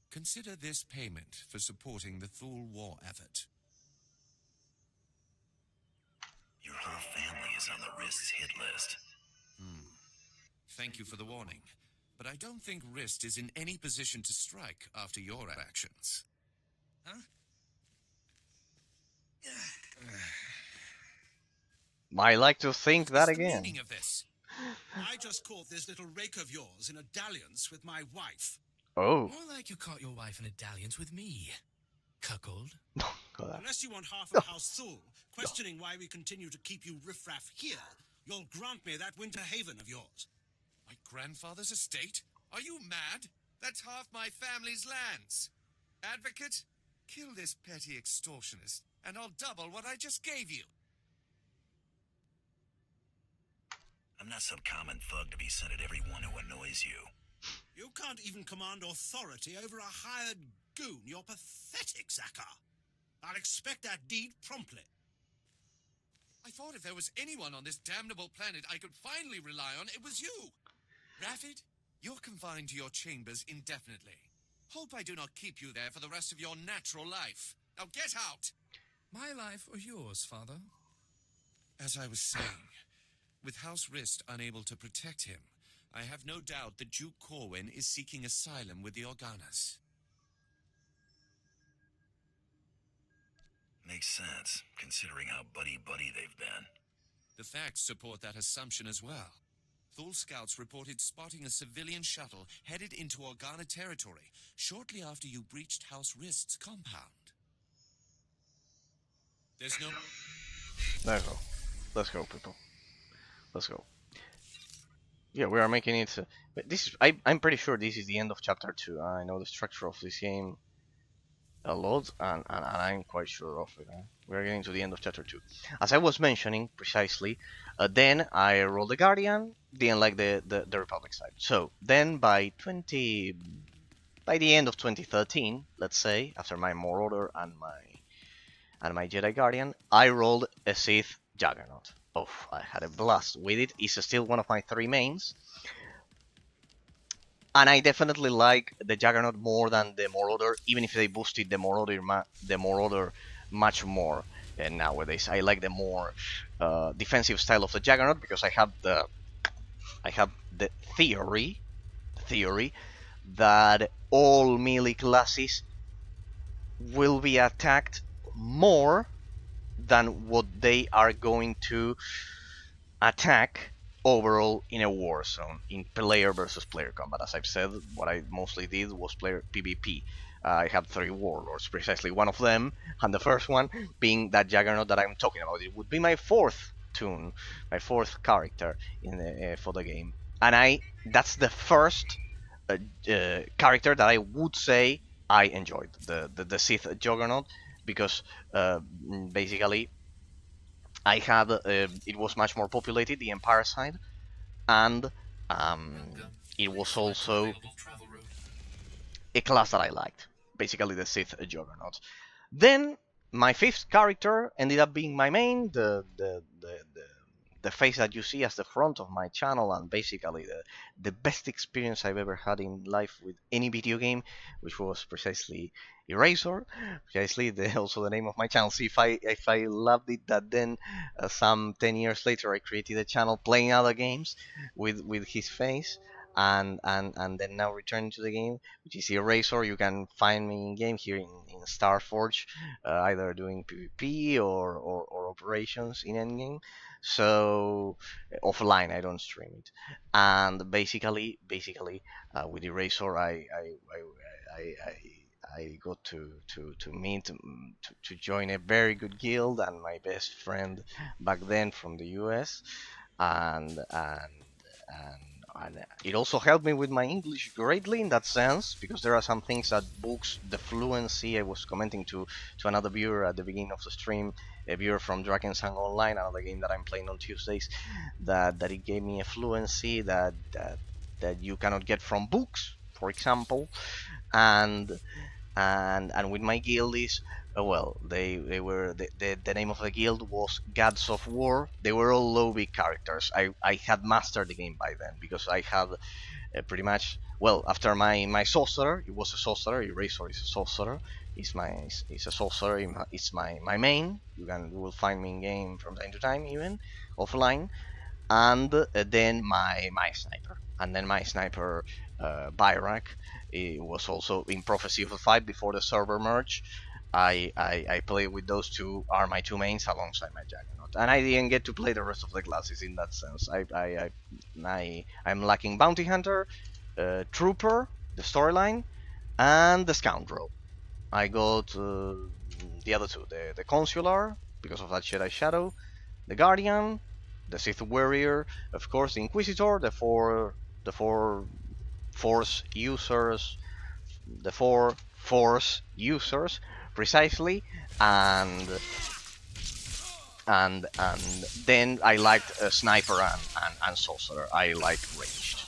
Consider this payment for supporting the Thule war effort. Your whole family is on the Rist's hit list. Thank you for the warning, but I don't think Rist is in any position to strike after your actions. Huh? I like to think What's that the again. meaning of this? I just caught this little rake of yours in a dalliance with my wife. Oh. More like you caught your wife in a dalliance with me, cuckold. Unless you want half of House Thule questioning why we continue to keep you riffraff here, you'll grant me that winter haven of yours. My grandfather's estate? Are you mad? That's half my family's lands. Advocate, kill this petty extortionist, and I'll double what I just gave you. I'm not some common thug to be sent at everyone who annoys you. You can't even command authority over a hired goon. You're pathetic, Zakar. I'll expect that deed promptly. I thought if there was anyone on this damnable planet I could finally rely on, it was you. Rafid, you're confined to your chambers indefinitely. Hope I do not keep you there for the rest of your natural life. Now get out! My life or yours, father? As I was saying, with House Rist unable to protect him, I have no doubt that Duke Corwin is seeking asylum with the Organas. Makes sense, considering how buddy-buddy they've been. The facts support that assumption as well. Thule scouts reported spotting a civilian shuttle headed into Organa territory shortly after you breached House Rist's compound. There's no... Let's go. Let's go, people. Let's go. Yeah, we are making it. But this is. I'm pretty sure this is the end of chapter 2. I know the structure of this game a lot, and I'm quite sure of it. We are getting to the end of chapter 2. As I was mentioning precisely, then I rolled the Guardian, didn't like the Republic side. So then by the end of 2013, let's say, after my Marauder and my Jedi Guardian, I rolled a Sith Juggernaut. Oh, I had a blast with it. It's still one of my three mains. And I definitely like the Juggernaut more than the Marauder, even if they boosted the Marauder much more. And nowadays, I like the more defensive style of the Juggernaut because I have the theory that all melee classes will be attacked more than what they are going to attack overall in a war zone in player versus player combat. As I've said, what I mostly did was player PvP. I had 3 warlords, precisely one of them, and the first one being that Juggernaut that I'm talking about. It would be my fourth tune, my fourth character in for the game, and that's the first character that I would say I enjoyed the Sith Juggernaut because basically I had it was much more populated, the Empire side, and it was Select an also available travel route. a class that I liked, basically the Sith Juggernaut. Then my fifth character ended up being my main, the face that you see as the front of my channel, and basically the best experience I've ever had in life with any video game, which was precisely Eraser, precisely also the name of my channel. See, if I loved it that then some 10 years later I created a channel playing other games with his face. And then now returning to the game, which is Eraser. You can find me in game here in Starforge, either doing PvP or operations in endgame. So offline, I don't stream it. And basically, with Eraser, I got to meet to join a very good guild and my best friend back then from the US, and and and and it also helped me with my English greatly in that sense because there are some things that books the fluency. I was commenting to another viewer at the beginning of the stream, a viewer from Drakensang Online, another game that I'm playing on Tuesdays, that it gave me a fluency that you cannot get from books, for example, and and with my guild is well, they were the name of the guild was Gods of War. They were all lobby characters. I had mastered the game by then because I had pretty much, well, after my sorcerer. It was a sorcerer. Eraser is a sorcerer. It's a sorcerer. It's my main. You will find me in game from time to time, even offline. And then my sniper, and then my sniper Byrak. It was also in Prophecy of the Fight before the server merge. I play with those two, are my two mains alongside my Juggernaut, and I didn't get to play the rest of the classes in that sense. I'm lacking Bounty Hunter, Trooper, the Storyline, and the Scoundrel. I got the other two, the Consular because of that Jedi Shadow, the Guardian, the Sith Warrior, of course, the Inquisitor, the four Force users, the four Force users, precisely, and then I liked Sniper and Sorcerer. I like ranged.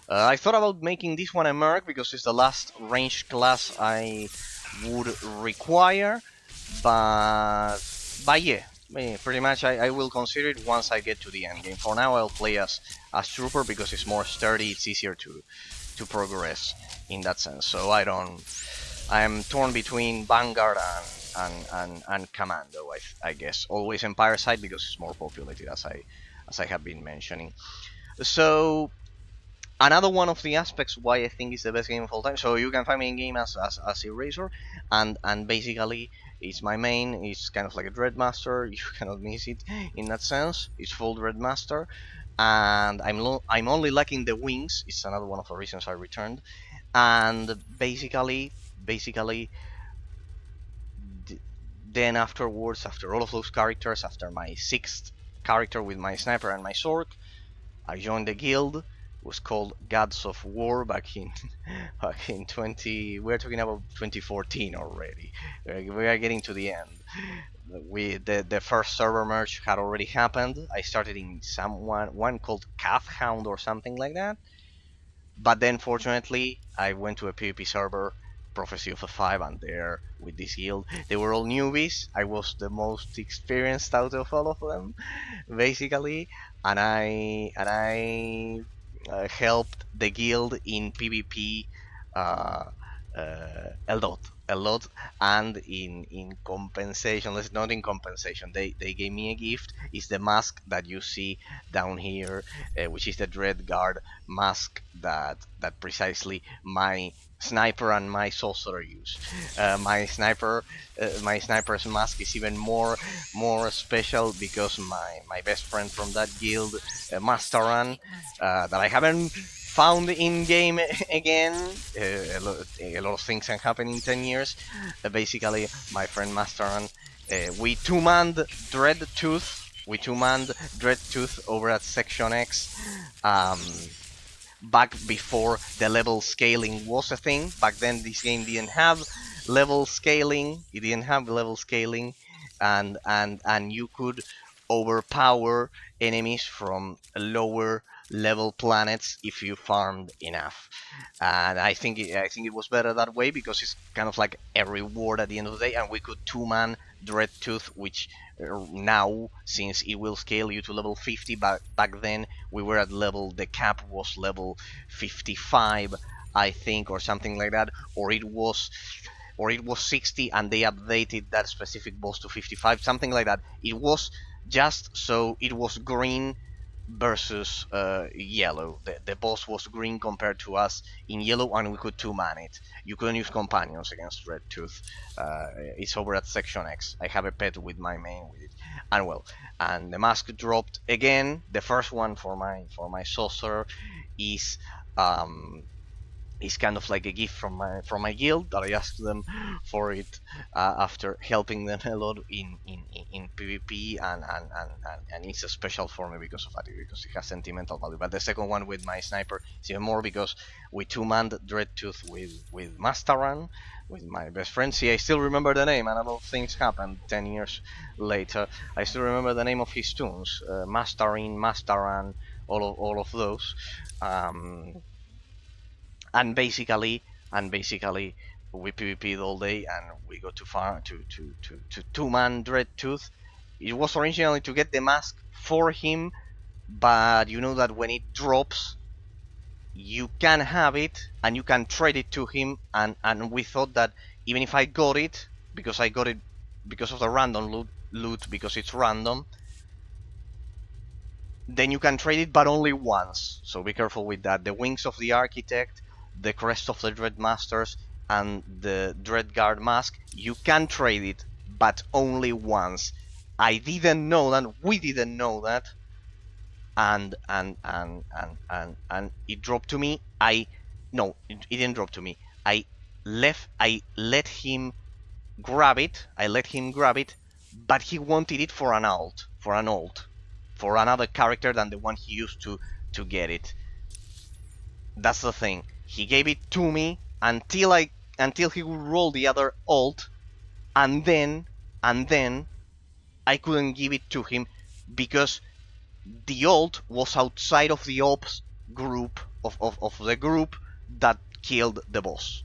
I thought about making this one a Merc because it's the last ranged class I would require, but yeah, pretty much I will consider it once I get to the end game. For now, I'll play as Trooper because it's more sturdy. It's easier to progress in that sense. So I'm torn between Vanguard and Commando. I guess always Empire side because it's more populated, as I have been mentioning. So another one of the aspects why I think it's the best game of all time. So you can find me in game as Eraser, and basically it's my main. It's kind of like a Dreadmaster. You cannot miss it in that sense. It's full Dreadmaster, and I'm only lacking the wings. It's another one of the reasons I returned. And basically, then afterwards, after all of those characters, after my sixth character with my sniper and my sword, I joined the guild. It was called Gods of War back in back in 20. We're talking about 2014 already. We are getting to the end. The first server merge had already happened. I started in one called Calf Hound or something like that. But then, fortunately, I went to a PvP server, Prophecy of a 5, and there with this guild, they were all newbies. I was the most experienced out of all of them, basically, and I helped the guild in PvP. Uh, a lot. And in compensation, let's not in compensation, they gave me a gift. Is the mask that you see down here, which is the Dread Guard mask that precisely my sniper and my sorcerer use. My sniper's mask is even more special because my best friend from that guild, Masteran, that I haven't found in game again. A lot of things can happen in 10 years. Basically, my friend Masteran, we two-manned Dread Tooth. We two-manned Dread Tooth over at Section X. Back before the level scaling was a thing. Back then, this game didn't have level scaling. It didn't have level scaling, and you could overpower enemies from lower level planets if you farmed enough. And I think it was better that way because it's kind of like a reward at the end of the day. And we could two-man Dread Tooth, which now, since it will scale you to level 50, but back then we were at level, the cap was level 55, I think, or something like that, or it was 60 and they updated that specific boss to 55, something like that. It was just so it was green versus yellow. The boss was green compared to us in yellow, and we could two-man it. You couldn't use companions against Red Tooth. It's over at Section X. I have a pet with my main with it, and well, and the mask dropped again. The first one for my saucer is um, is kind of like a gift from my guild that I asked them for it after helping them a lot in PvP, and it's a special for me because of that, because it has sentimental value. But the second one with my sniper is even more because we two-manned Dreadtooth with Masteran, with my best friend. See, I still remember the name, and a lot of things happened 10 years later. I still remember the name of his tunes, Masteran, all of those. Um, and basically we PvP'd all day, and we got to farm to two-man Dreadtooth. It was originally to get the mask for him, but you know that when it drops, you can have it and you can trade it to him, and we thought that even if I got it, because I got it because of the random loot because it's random, then you can trade it, but only once. So be careful with that. The Wings of the Architect, the Crest of the Dreadmasters, and the Dreadguard mask, you can trade it, but only once. I didn't know that. We didn't know that. And it dropped to me. No, it didn't drop to me. I let him grab it. But he wanted it for an alt, for another character than the one he used to get it. That's the thing. He gave it to me until he would roll the other alt, and then I couldn't give it to him because the alt was outside of the ops group of the group that killed the boss.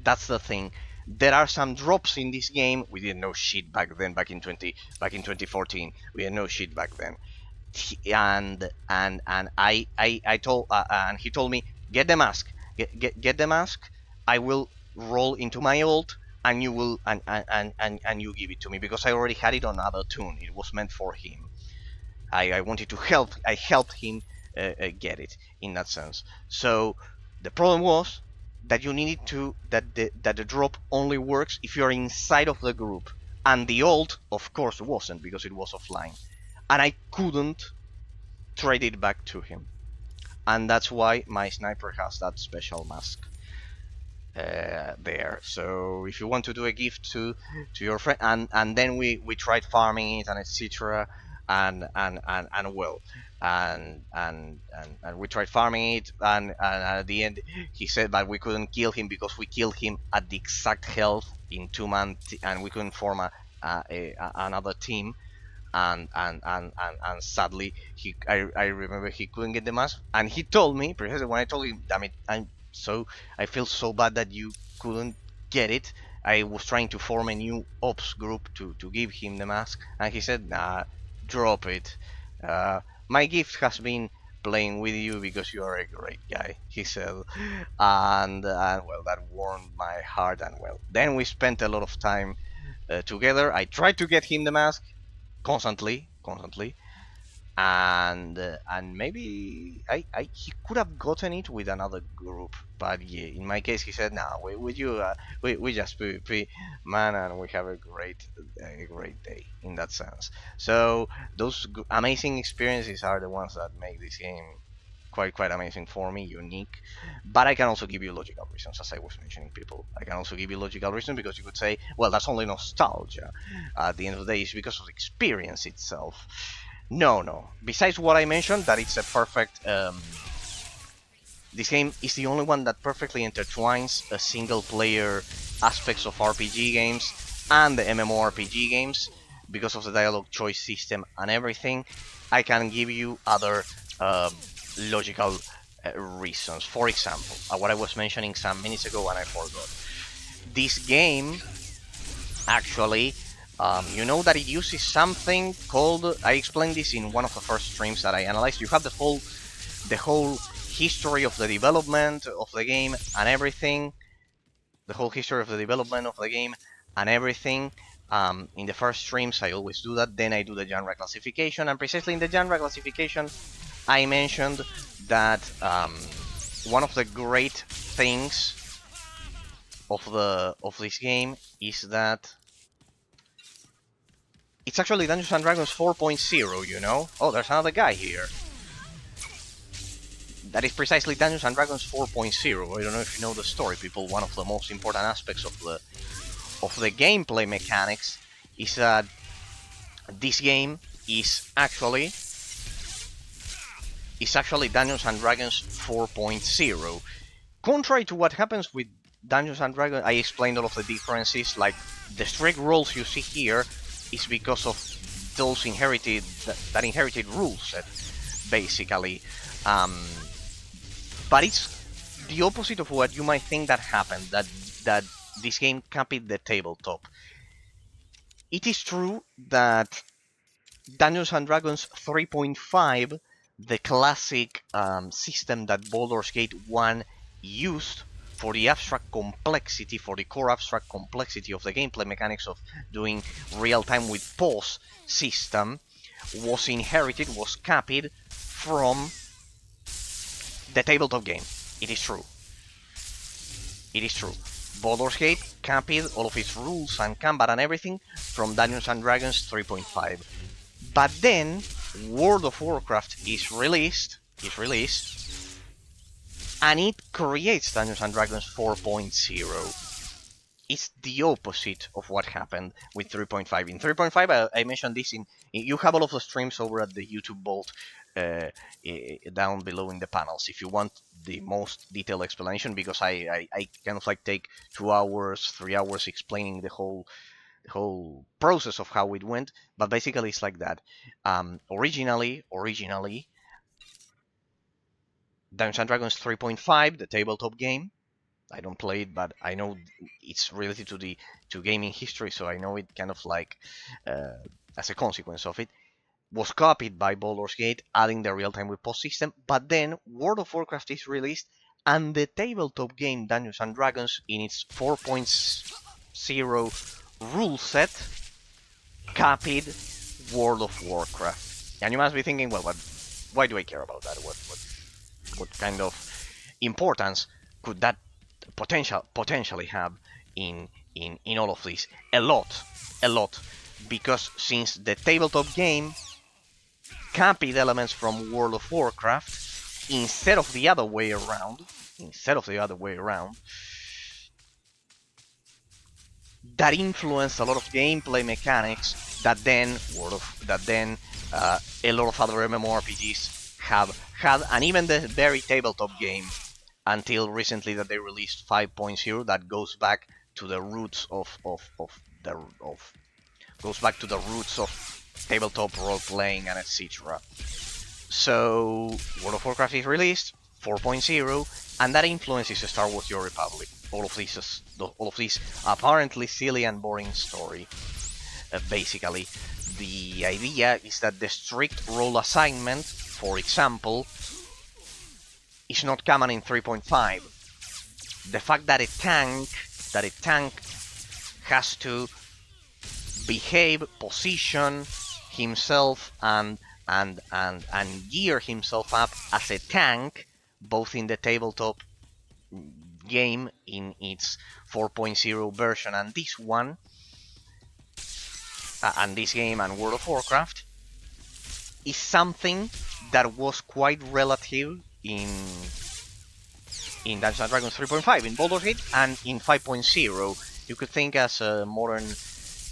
That's the thing. There are some drops in this game. We didn't know shit back then, back in 2014. We didn't know shit back then. And I told and he told me, get the mask, get the mask. I will roll into my ult, and you will and you give it to me because I already had it on other tune. It was meant for him. I wanted to help. I helped him get it in that sense. So the problem was that you needed to that the drop only works if you're inside of the group, and the ult, of course, wasn't because it was offline, and I couldn't trade it back to him, and that's why my sniper has that special mask. There. So if you want to do a gift to your friend, and then we tried farming it and etc. And well, and we tried farming it, and at the end he said that we couldn't kill him because we killed him at the exact health in 2 man, and we couldn't form another team. And sadly I remember he couldn't get the mask, and he told me precisely when I told him, damn it, I feel so bad that you couldn't get it. I was trying to form a new ops group to give him the mask, and he said, nah, drop it. My gift has been playing with you because you are a great guy," he said, and well, that warmed my heart. And well, then we spent a lot of time together. I tried to get him the mask constantly, and maybe he could have gotten it with another group, but yeah, in my case he said, "Nah, with you, we just pre man, and we have a great day in that sense." So those amazing experiences are the ones that make this game quite amazing for me, unique. But I can also give you logical reasons, as I was mentioning. People, I can also give you logical reasons, because you could say, well, that's only nostalgia. At the end of the day, it's because of the experience itself. No. Besides what I mentioned, that it's a perfect. This game is the only one that perfectly intertwines a single-player aspects of RPG games and the MMORPG games because of the dialogue choice system and everything. I can give you other logical reasons. For example, what I was mentioning some minutes ago and I forgot. This game actually, you know that it uses something called. I explained this in one of the first streams that I analyzed. You have the whole history of the development of the game and everything. The whole history of the development of the game and everything. In the first streams, I always do that. Then I do the genre classification, and precisely in the genre classification, I mentioned that one of the great things of this game is that it's actually Dungeons and Dragons 4.0, you know? Oh, there's another guy here. That is precisely Dungeons and Dragons 4.0. I don't know if you know the story, people. One of the most important aspects of the gameplay mechanics is that this game is actually Dungeons and Dragons 4.0. Contrary to what happens with Dungeons and Dragons, I explained all of the differences. Like the strict rules you see here is because of those inherited rule set, basically. But it's the opposite of what you might think that happened. That this game copied the tabletop. It is true that Dungeons and Dragons 3.5, the classic system that Baldur's Gate 1 used for the core abstract complexity of the gameplay mechanics of doing real-time with pause system, was copied from the tabletop game. It is true. Baldur's Gate copied all of its rules and combat and everything from Dungeons and Dragons 3.5. But then World of Warcraft is released, and it creates Dungeons and Dragons 4.0. It's the opposite of what happened with 3.5. In 3.5, I mentioned this you have all of the streams over at the YouTube Vault down below in the panels if you want the most detailed explanation, because I kind of like take 2 hours, 3 hours explaining the whole process of how it went. But basically it's like that. Originally Dungeons and Dragons 3.5, the tabletop game, I don't play it, but I know it's related to gaming history, so I know it kind of like as a consequence of it, was copied by Baldur's Gate, adding the real-time with pause system. But then World of Warcraft is released, and the tabletop game Dungeons and Dragons, in its 4.0 rule set, copied World of Warcraft. And you must be thinking, well, why do I care about that? What kind of importance could that potentially have in all of this? A lot, because since the tabletop game copied elements from World of Warcraft instead of the other way around, that influenced a lot of gameplay mechanics that then a lot of other MMORPGs have had, and even the very tabletop game until recently that they released 5.0, that goes back to the roots of tabletop role playing and etc. So World of Warcraft is released 4.0, and that influences Star Wars: The Old Republic. All of this apparently silly and boring story. Basically, the idea is that the strict role assignment, for example, is not common in 3.5. The fact that a tank has to behave, position himself and gear himself up as a tank, both in the tabletop game in its 4.0 version and this one, and this game and World of Warcraft, is something that was quite relative in Dungeons and Dragons 3.5, in Baldur's Gate, and in 5.0. You could think as a modern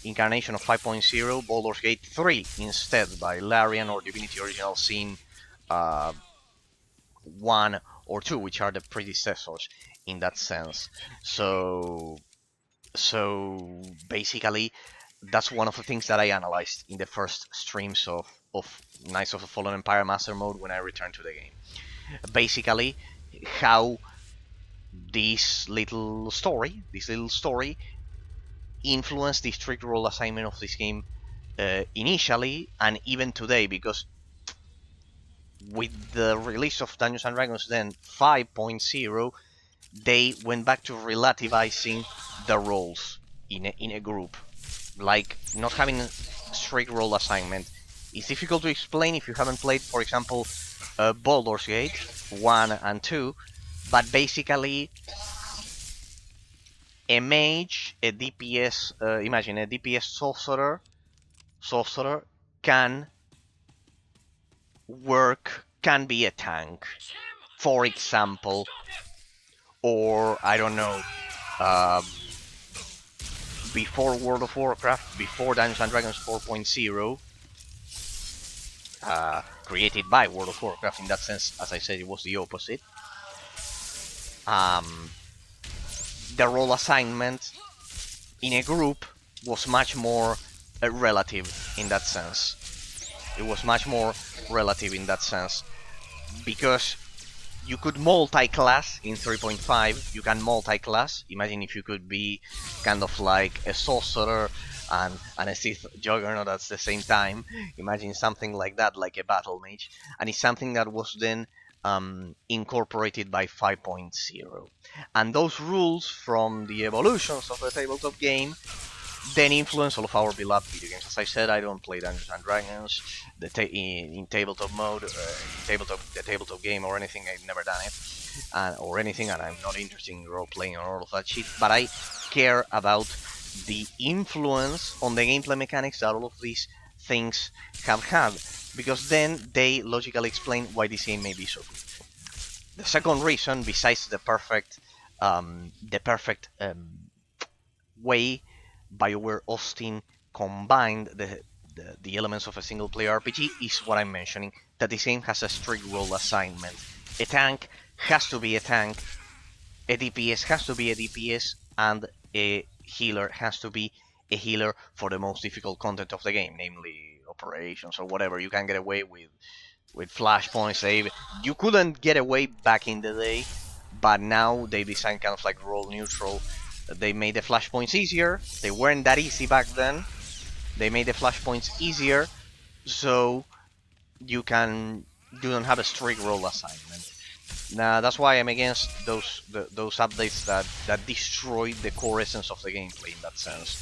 incarnation of 5.0, Baldur's Gate 3 instead, by Larian, or Divinity Original Sin 1 or 2, which are the predecessors in that sense. So basically, that's one of the things that I analyzed in the first streams of Knights of the Fallen Empire Master Mode when I returned to the game. Basically, how this little story influenced the strict role assignment of this game initially and even today, because with the release of Dungeons and Dragons then 5.0, they went back to relativizing the roles in a group, like not having a strict role assignment. It's difficult to explain if you haven't played, for example, Baldur's Gate 1 and 2, but basically a mage, a DPS, imagine a DPS sorcerer can be a tank, for example, or I don't know, before World of Warcraft, before Dungeons and Dragons 4.0, created by World of Warcraft. In that sense, as I said, it was the opposite. The role assignment in a group was much more relative in that sense. It was much more relative in that sense, because you could multi-class in 3.5. You can multi-class. Imagine if you could be kind of like a sorcerer and a Sith Juggernaut at the same time. Imagine something like that, like a battle mage. And it's something that was then incorporated by 5.0. And those rules from the evolutions of the tabletop game then influence all of our beloved video games. As I said, I don't play Dungeons and Dragons in tabletop mode, the tabletop game or anything. I've never done it, or anything, and I'm not interested in role playing or all of that shit. But I care about the influence on the gameplay mechanics that all of these things have had, because then they logically explain why this game may be so good. The second reason, besides the perfect way BioWare Austin combined the elements of a single-player RPG, is what I'm mentioning, that this game has a strict role assignment. A tank has to be a tank, a DPS has to be a DPS, and a healer has to be a healer for the most difficult content of the game, namely operations or whatever. You can get away with flashpoints. You couldn't get away back in the day, but now they designed kind of like role neutral. They made the flashpoints easier. They weren't that easy back then. They made the flashpoints easier, so you don't have a strict role assignment. Now that's why I'm against those updates that destroy the core essence of the gameplay in that sense.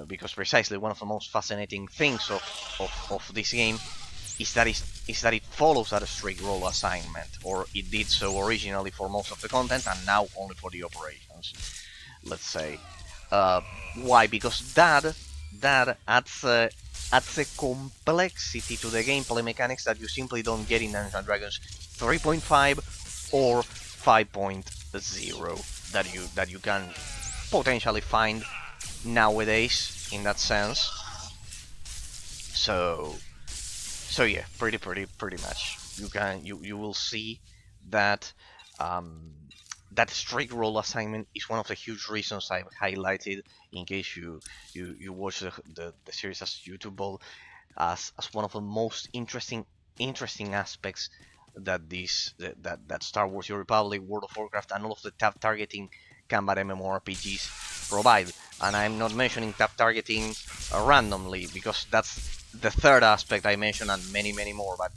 Because precisely one of the most fascinating things of this game is that it follows that strict role assignment, or it did so originally for most of the content, and now only for the operations. Let's say. Why? Because that adds a complexity to the gameplay mechanics that you simply don't get in Dungeons and Dragons 3.5 or 5.0 that you can potentially find nowadays in that sense. So yeah, pretty much. You will see that that strict role assignment is one of the huge reasons I've highlighted, in case you watch the series as YouTube Ball, as one of the most interesting aspects that Star Wars: Your Republic, World of Warcraft, and all of the tab targeting combat MMORPGs provide. And I'm not mentioning tab targeting randomly, because that's the third aspect I mentioned, and many more. But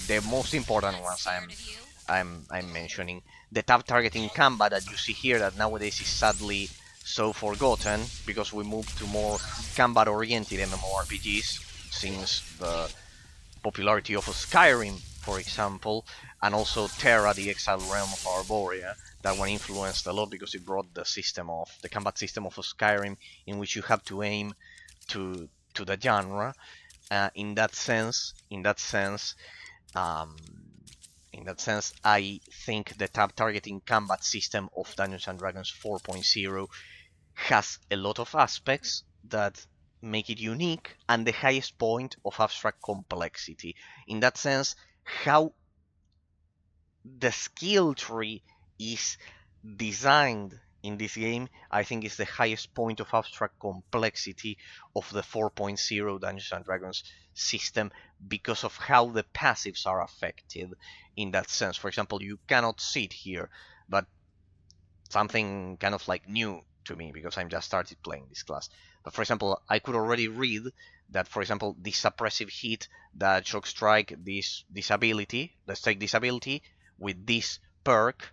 the most important ones I'm mentioning. The tab targeting combat that you see here that nowadays is sadly so forgotten because we moved to more combat oriented MMORPGs since the popularity of Skyrim, for example, and also Terra, the Exiled Realm of Arborea, that one influenced a lot because it brought the combat system of Skyrim, in which you have to aim to the genre. In that sense, um, I think the tab targeting combat system of Dungeons and Dragons 4.0 has a lot of aspects that make it unique and the highest point of abstract complexity. In that sense, how the skill tree is designed in this game, I think is the highest point of abstract complexity of the 4.0 Dungeons and Dragons system because of how the passives are affected in that sense. For example, you cannot see it here, but something kind of like new to me because I'm just started playing this class. But for example, I could already read that, for example, this suppressive hit, that shock strike, this ability, the strike disability with this perk,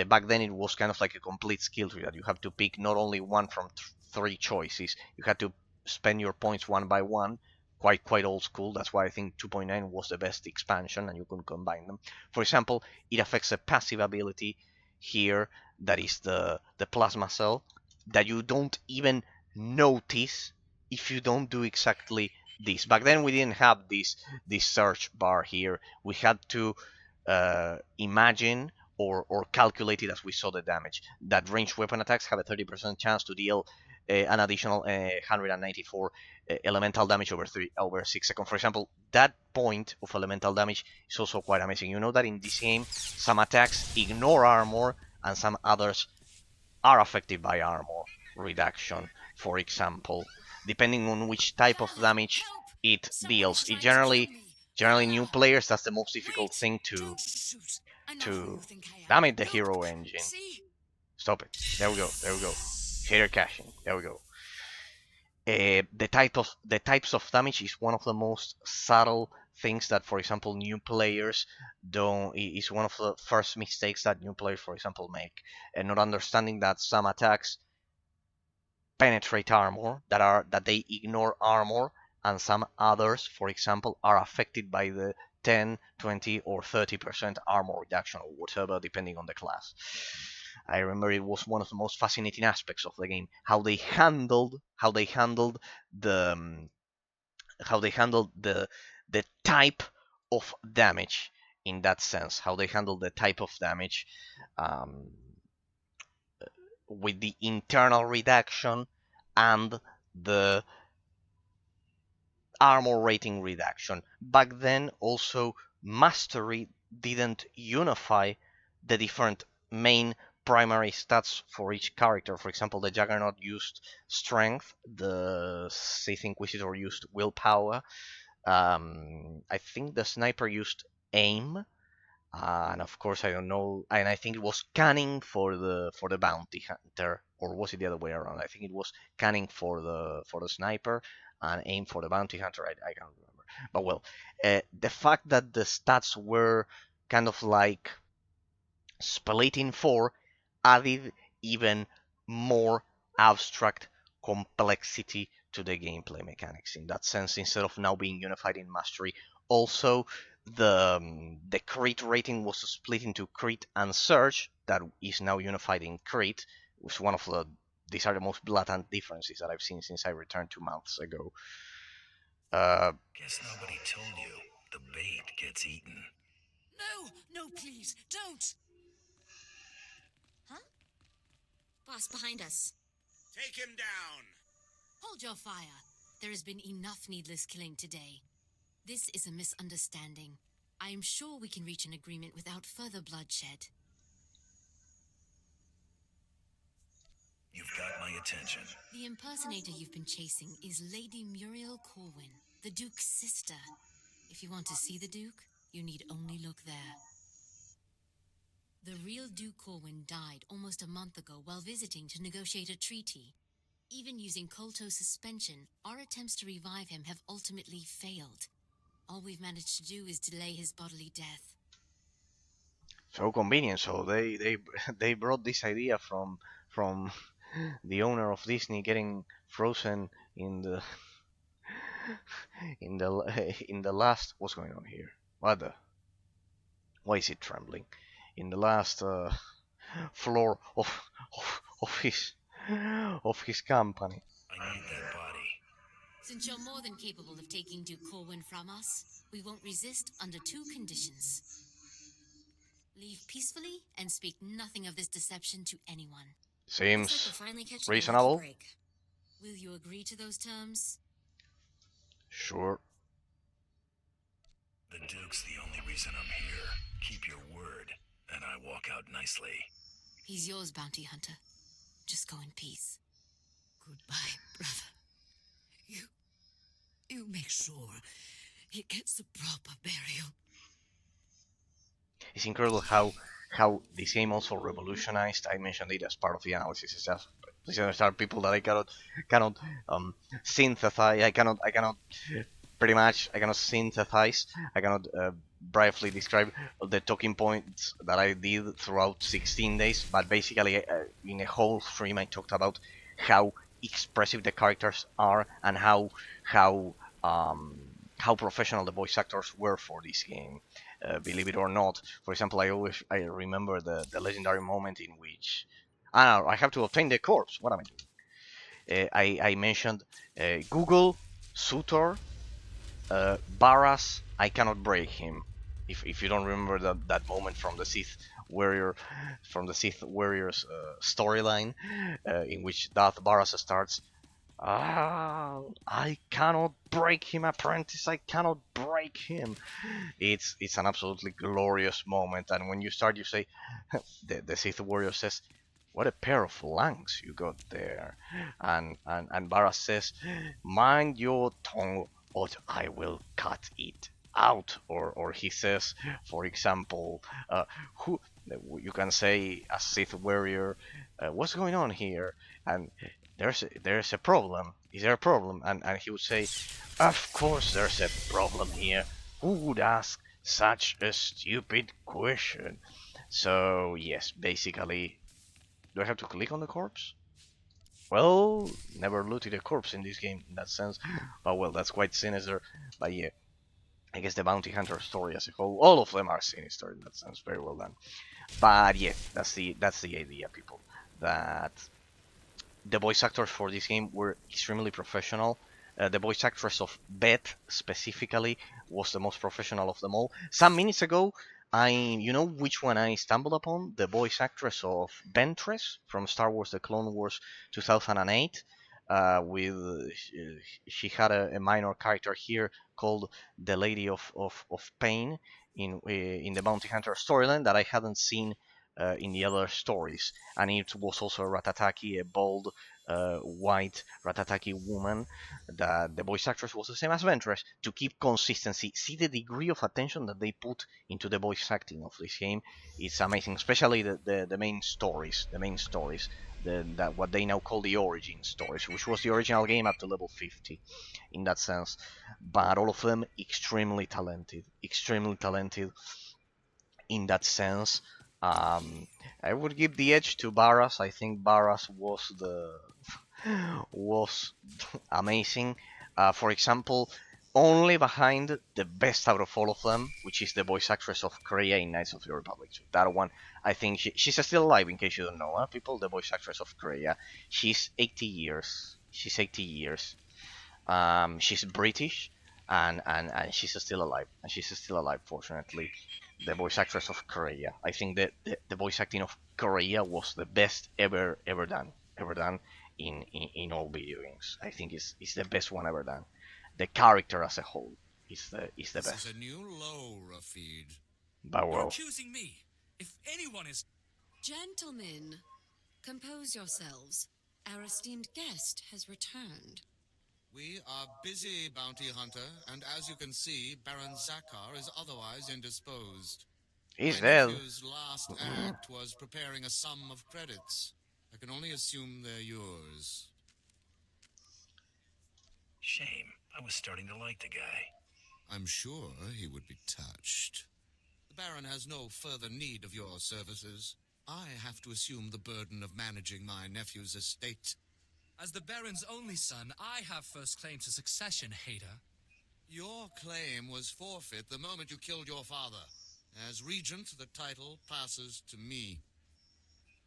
back then it was kind of like a complete skill tree that you have to pick not only one from three choices. You had to spend your points one by one. Quite old school. That's why I think 2.9 was the best expansion, and you can combine them. For example, it affects a passive ability here that is the plasma cell that you don't even notice if you don't do exactly this. Back then we didn't have this search bar here. We had to imagine or calculate it as we saw the damage. That ranged weapon attacks have a 30% chance to deal an additional 194 elemental damage over 6 seconds. For example, that point of elemental damage is also quite amazing. You know that in this game, some attacks ignore armor and some others are affected by armor reduction, for example, depending on which type of damage Help! it Someone's deals. It trying to kill me. generally new players, that's the most difficult Wait! thing to Don't shoot. I'm not who you to think I am. damage the Look! hero engine. See? Stop it. There we go. There we go. Shader caching. There we go. The types of damage is one of the most subtle things that, for example, new players don't. Is one of the first mistakes that new players, for example, make, and not understanding that some attacks penetrate armor, that they ignore armor, and some others, for example, are affected by the 10, 20, or 30% armor reduction or whatever, depending on the class. I remember it was one of the most fascinating aspects of the game, the how they handled the type of damage in that sense, how they handled the type of damage um, with the internal reduction and the armor rating reduction. Back then, also, mastery didn't unify the different main primary stats for each character. For example, the Juggernaut used strength, the Sith Inquisitor used willpower, I think the Sniper used aim, and of course I don't know, and I think it was cunning for the bounty hunter, or was it the other way around? I think it was cunning for the sniper and aim for the bounty hunter. I can't remember, but well, the fact that the stats were kind of like split in four added even more abstract complexity to the gameplay mechanics. In that sense, instead of now being unified in mastery, also the crit rating was split into crit and surge. That is now unified in crit, which is one of the these are the most blatant differences that I've seen since I returned 2 months ago. Uh, Guess nobody told you the bait gets eaten. No! No, please! Don't! Huh? Boss, behind us. Take him down! Hold your fire. There has been enough needless killing today. This is a misunderstanding. I am sure we can reach an agreement without further bloodshed. You've got my attention. The impersonator you've been chasing is Lady Muriel Corwin, the Duke's sister. If you want to see the Duke, you need only look there. The real Duke Corwin died almost a month ago while visiting to negotiate a treaty. Even using Kolto suspension, our attempts to revive him have ultimately failed. All we've managed to do is delay his bodily death. So convenient. So they they brought this idea from the owner of Disney getting frozen in the in the in the last. What's going on here? What the? Why is it trembling? In the last floor of his company. I need that body. Since you're more than capable of taking Duke Corwin from us, we won't resist under two conditions. Leave peacefully and speak nothing of this deception to anyone. Looks like we're Seems finally catching a lucky reasonable. break. Will you agree to those terms? Sure. The Duke's the only reason I'm here. Keep your word, and I walk out nicely. He's yours, bounty hunter. Just go in peace. Goodbye, brother. You make sure he gets the proper burial. It's incredible how this game also revolutionized. I mentioned it as part of the analysis. It's just there are people that I cannot synthesize. I cannot pretty much I cannot synthesize. I cannot briefly describe the talking points that I did throughout 16 days. But basically, in a whole stream, I talked about how expressive the characters are and how um, how professional the voice actors were for this game. Believe it or not, for example, I remember the legendary moment in which I have to obtain the corpse. What am I doing? I mentioned Google, Swtor, Barras. I cannot break him. If you don't remember that moment from the Sith Warriors storyline, in which Darth Barras starts, I cannot break him, apprentice. I cannot break him. It's an absolutely glorious moment. And when you start, you say, the Sith warrior says, "What a pair of lungs you got there," and Barra says, "Mind your tongue, or I will cut it out." Or he says, for example, who you can say a Sith warrior, "What's going on here?" And there's a problem. Is there a problem? And he would say, "Of course there's a problem here. Who would ask such a stupid question?" So yes, basically, do I have to click on the corpse? Well, never looted a corpse in this game in that sense. Oh well, that's quite sinister. But yeah, I guess the bounty hunter story as a whole, all of them are sinister in that sense. Very well done. But yeah, that's the idea, people. That the voice actors for this game were extremely professional. The voice actress of Beth specifically was the most professional of them all. Some minutes ago, you know which one I stumbled upon? The voice actress of Ventress from Star Wars: The Clone Wars 2008. With she had a minor character here called the Lady of Pain in the Bounty Hunter storyline that I hadn't seen in the other stories, and it was also a Ratataki, a bold white Ratataki woman. The voice actress was the same as Ventress to keep consistency. See the degree of attention that they put into the voice acting of this game. It's amazing, especially the main stories. The main stories, that what they now call the origin stories, which was the original game up to level 50 in that sense. But all of them extremely talented in that sense. Um, I would give the edge to Barras. I think Barras was amazing. For example, only behind the best out of all of them, which is the voice actress of Kreia in Knights of the Republic. So that one, I think she's still alive. In case you don't know, people, the voice actress of Kreia. She's 80 years. She's 80 years. She's British, and she's still alive. And she's still alive, fortunately. The voice actress of Korea. I think that the voice acting of Korea was the best ever done in all video games. I think it's the best one ever done. The character as a whole is the This is best. a new low, Rafid. But You're well, accusing me. If anyone is... Gentlemen, compose yourselves. Our esteemed guest has returned. We are busy, Bounty Hunter, and as you can see, Baron Zakar is otherwise indisposed. he's My dead. nephew's last act was preparing a sum of credits. I can only assume they're yours. Shame. I was starting to like the guy. I'm sure he would be touched. The Baron has no further need of your services. I have to assume the burden of managing my nephew's estate. As the Baron's only son, I have first claim to succession, Hader. Your claim was forfeit the moment you killed your father. As regent, the title passes to me.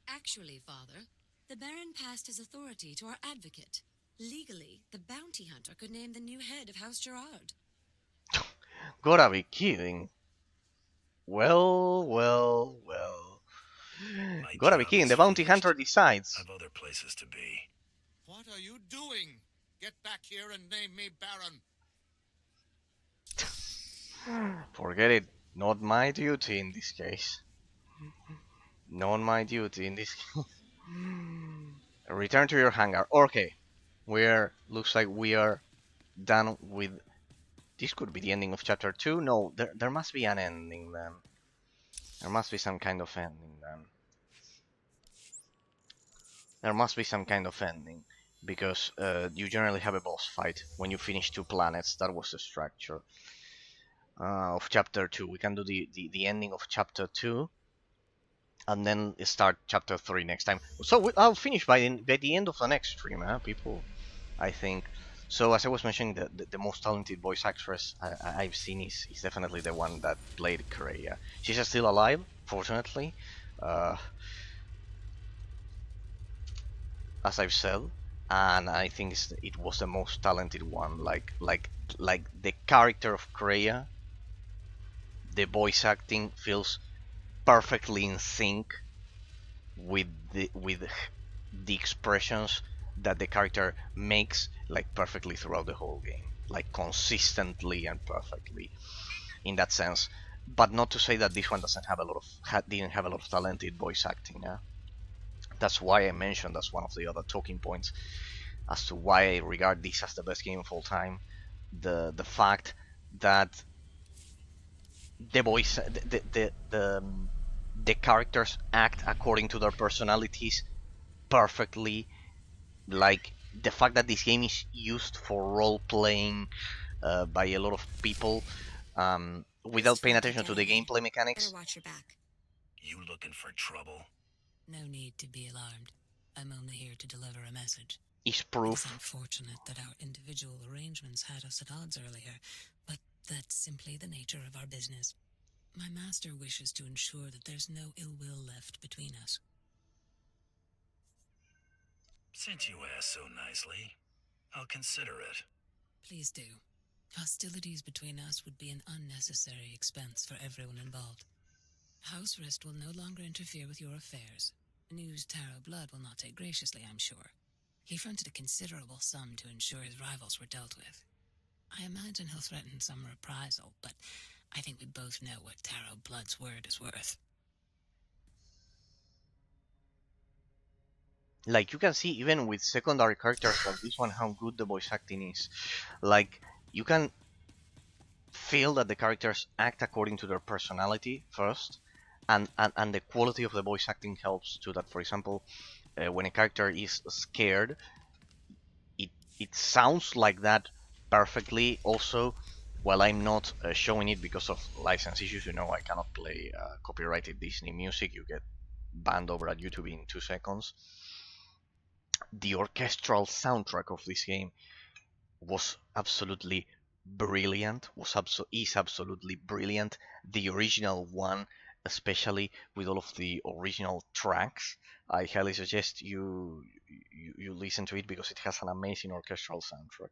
Actually, Father, the Baron passed his authority to our advocate. Legally, the bounty hunter could name the new head of House Gerard. Gotta be kidding. Well, well, well. My Gotta be job kidding. is The bounty finished. hunter decides. I've other places to be. What are you doing? Get back here and name me Baron. Forget it. Not my duty in this case. Not my duty in this case. Return to your hangar. Okay. Looks like we are done with... This could be the ending of chapter 2. No, there must be an ending then. There must be some kind of ending then. There must be some kind of ending. Because you generally have a boss fight when you finish 2 planets. That was the structure of chapter 2. We can do the ending of chapter 2. And then start chapter 3 next time. So I'll finish by the end of the next stream, people. I think. So as I was mentioning, the most talented voice actress I've seen is definitely the one that played Kreia. She's still alive, fortunately, as I've said, and I think it was the most talented one. Like the character of Kreia, the voice acting feels perfectly in sync with the expressions that the character makes, like perfectly throughout the whole game, like consistently and perfectly in that sense. But not to say that this one doesn't have a lot of didn't have a lot of talented voice acting. That's why I mentioned that's one of the other talking points as to why I regard this as the best game of all time. The fact that the voice the characters act according to their personalities perfectly. Like the fact that this game is used for role playing by a lot of people without paying attention to the gameplay mechanics. Better watch your back. You looking for trouble? No need to be alarmed. I'm only here to deliver a message. Is It's proof. unfortunate that our individual arrangements had us at odds earlier, but that's simply the nature of our business. My master wishes to ensure that there's no ill will left between us. Since you asked so nicely, I'll consider it. Please do. Hostilities between us would be an unnecessary expense for everyone involved. House Rist will no longer interfere with your affairs. News Taro Blood will not take graciously, I'm sure. He fronted a considerable sum to ensure his rivals were dealt with. I imagine he'll threaten some reprisal, but I think we both know what Taro Blood's word is worth. Like you can see even with secondary characters like this one how good the voice acting is. Like you can feel that the characters act according to their personality first, and the quality of the voice acting helps to that. For example, when a character is scared, it sounds like that perfectly. Also, while I'm not showing it because of license issues, I cannot play copyrighted Disney music. You get banned over at YouTube in 2 seconds. The orchestral soundtrack of this game was absolutely brilliant. Is absolutely brilliant. The original one, especially with all of the original tracks, I highly suggest you listen to it because it has an amazing orchestral soundtrack.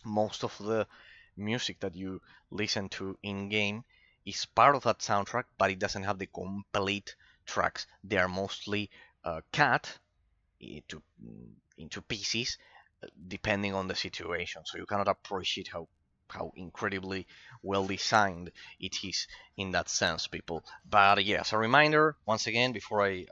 Most of the music that you listen to in game is part of that soundtrack, but it doesn't have the complete tracks. They are mostly cut into pieces depending on the situation, so you cannot appreciate how incredibly well designed it is in that sense, people. But yeah, as a reminder, once again, before I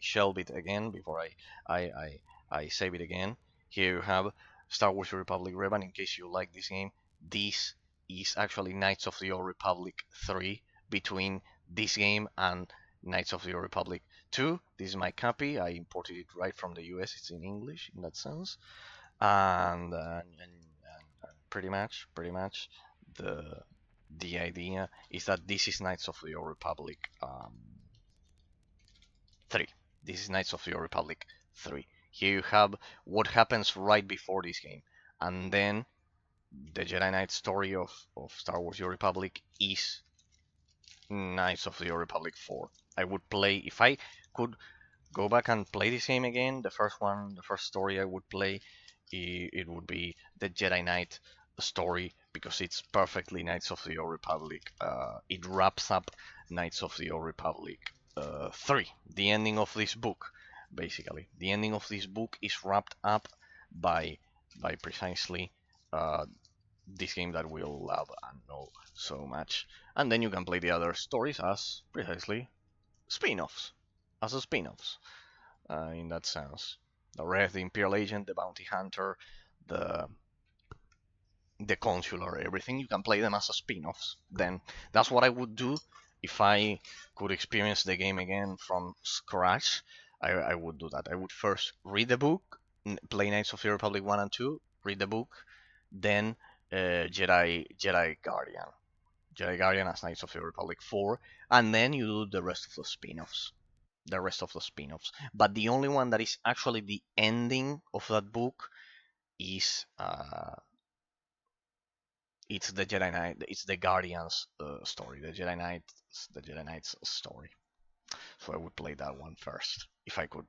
shelve it again, before I save it again, here you have Star Wars: The Republic Revan. In case you like this game, this is actually Knights of the Old Republic 3 between this game and Knights of the Old Republic 2. This is my copy. I imported it right from the US. It's in English in that sense, and pretty much the the idea is that this is Knights of the Old Republic 3. This is Knights of the Old Republic 3. Here you have what happens right before this game, and then the Jedi Knight story of Star Wars: The Old Republic is Knights of the Old Republic 4. I would play, if I could go back and play this game again, the first one, the first story I would play, it would be the Jedi Knight story, because it's perfectly Knights of the Old Republic. It wraps up Knights of the Old Republic 3, the ending of this book, basically. The ending of this book is wrapped up by precisely this game that we all love and know so much. And then you can play the other stories as precisely spin-offs, as a spin-offs, in that sense. The Wrath, the Imperial Agent, the Bounty Hunter, the Consular, everything, you can play them as a spin-offs. Then that's what I would do if I could experience the game again from scratch. I would do that. I would first read the book, play Knights of the Republic 1 and 2, read the book, then Jedi Guardian as Knights of the Republic 4, and then you do the rest of the spin-offs. But the only one that is actually the ending of that book is it's the Jedi Knight, it's the Guardians story, the Jedi Knights story. So I would play that one first if I could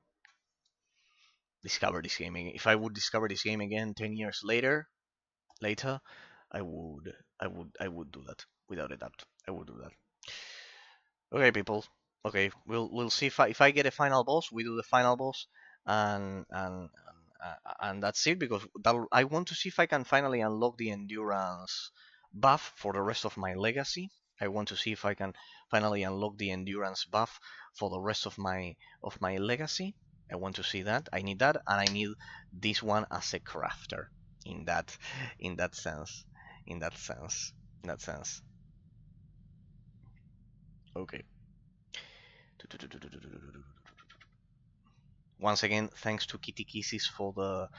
discover this game. If I would discover this game again 10 years later, I would do that without a doubt. I would do that. Okay, people. Okay, we'll see if I get a final boss. We do the final boss, and that's it, because I want to see if I can finally unlock the endurance buff for the rest of my legacy. I want to see if I can finally unlock the endurance buff for the rest of my legacy. I want to see that. I need that, and I need this one as a crafter. In that sense. In that sense. Okay. Once again, thanks to Kitty Kisses for the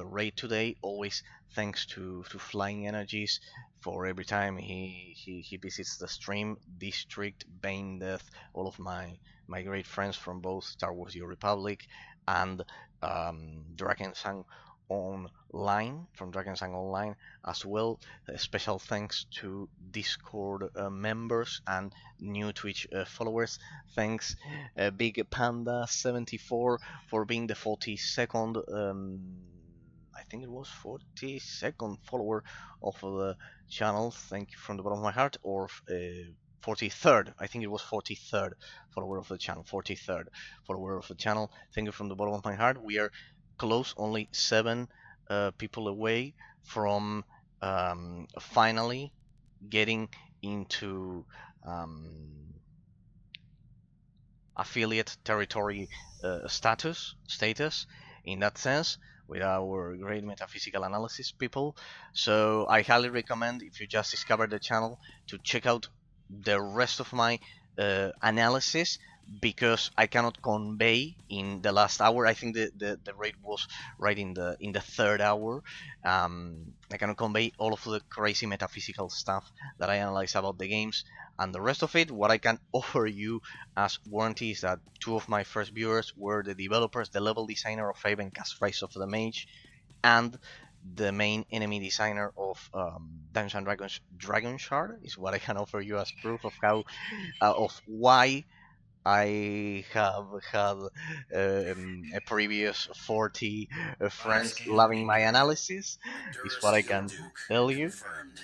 raid today. Always thanks to Flying Energies for every time he visits the stream. District, Bane Death, all of my great friends from both Star Wars: The Old Republic and Drakensang Online, from Drakensang Online as well. Special thanks to Discord members and new Twitch followers. Thanks Big Panda 74 for being the 42nd I think it was 42nd follower of the channel. Thank you from the bottom of my heart. Or 43rd, I think it was 43rd follower of the channel. 43rd follower of the channel. Thank you from the bottom of my heart. We are close, only 7 people away from finally getting into affiliate territory status in that sense, with our great metaphysical analysis people. So I highly recommend, if you just discovered the channel, to check out the rest of my analysis, because I cannot convey in the last hour. I think the rate was right in the 3rd hour. I cannot convey all of the crazy metaphysical stuff that I analyze about the games, and the rest of it. What I can offer you as warranty is that 2 of my first viewers were the developers, the level designer of Havencast Rise of the Mage, and the main enemy designer of Dungeons and Dragons Dragon Shard, is what I can offer you as proof of how of why I have had a previous 40 friends loving my analysis, is what I can tell you.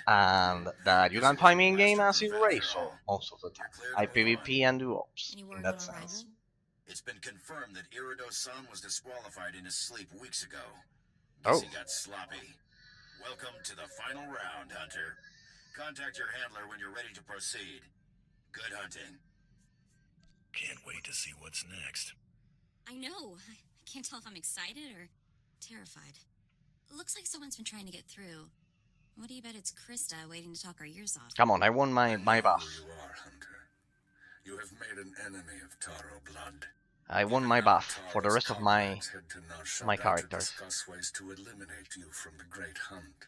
And that you can find me in game as Eraser most of the time. I PvP and do ops in that sense. It's been confirmed that Irido's son was disqualified in his sleep weeks ago. Oh. Guess he got sloppy. Welcome to the final round, Hunter. Contact your handler when you're ready to proceed. Good hunting. Can't wait to see what's next. I know. I can't tell if I'm excited or terrified. Looks like someone's been trying to get through. What do you bet it's Krista waiting to talk our ears off? Come on, I won my buff. Who you are, Hunter. You have made an enemy of Taro blood. I won my buff for the rest of my characters. To discuss ways to eliminate you from the Great Hunt.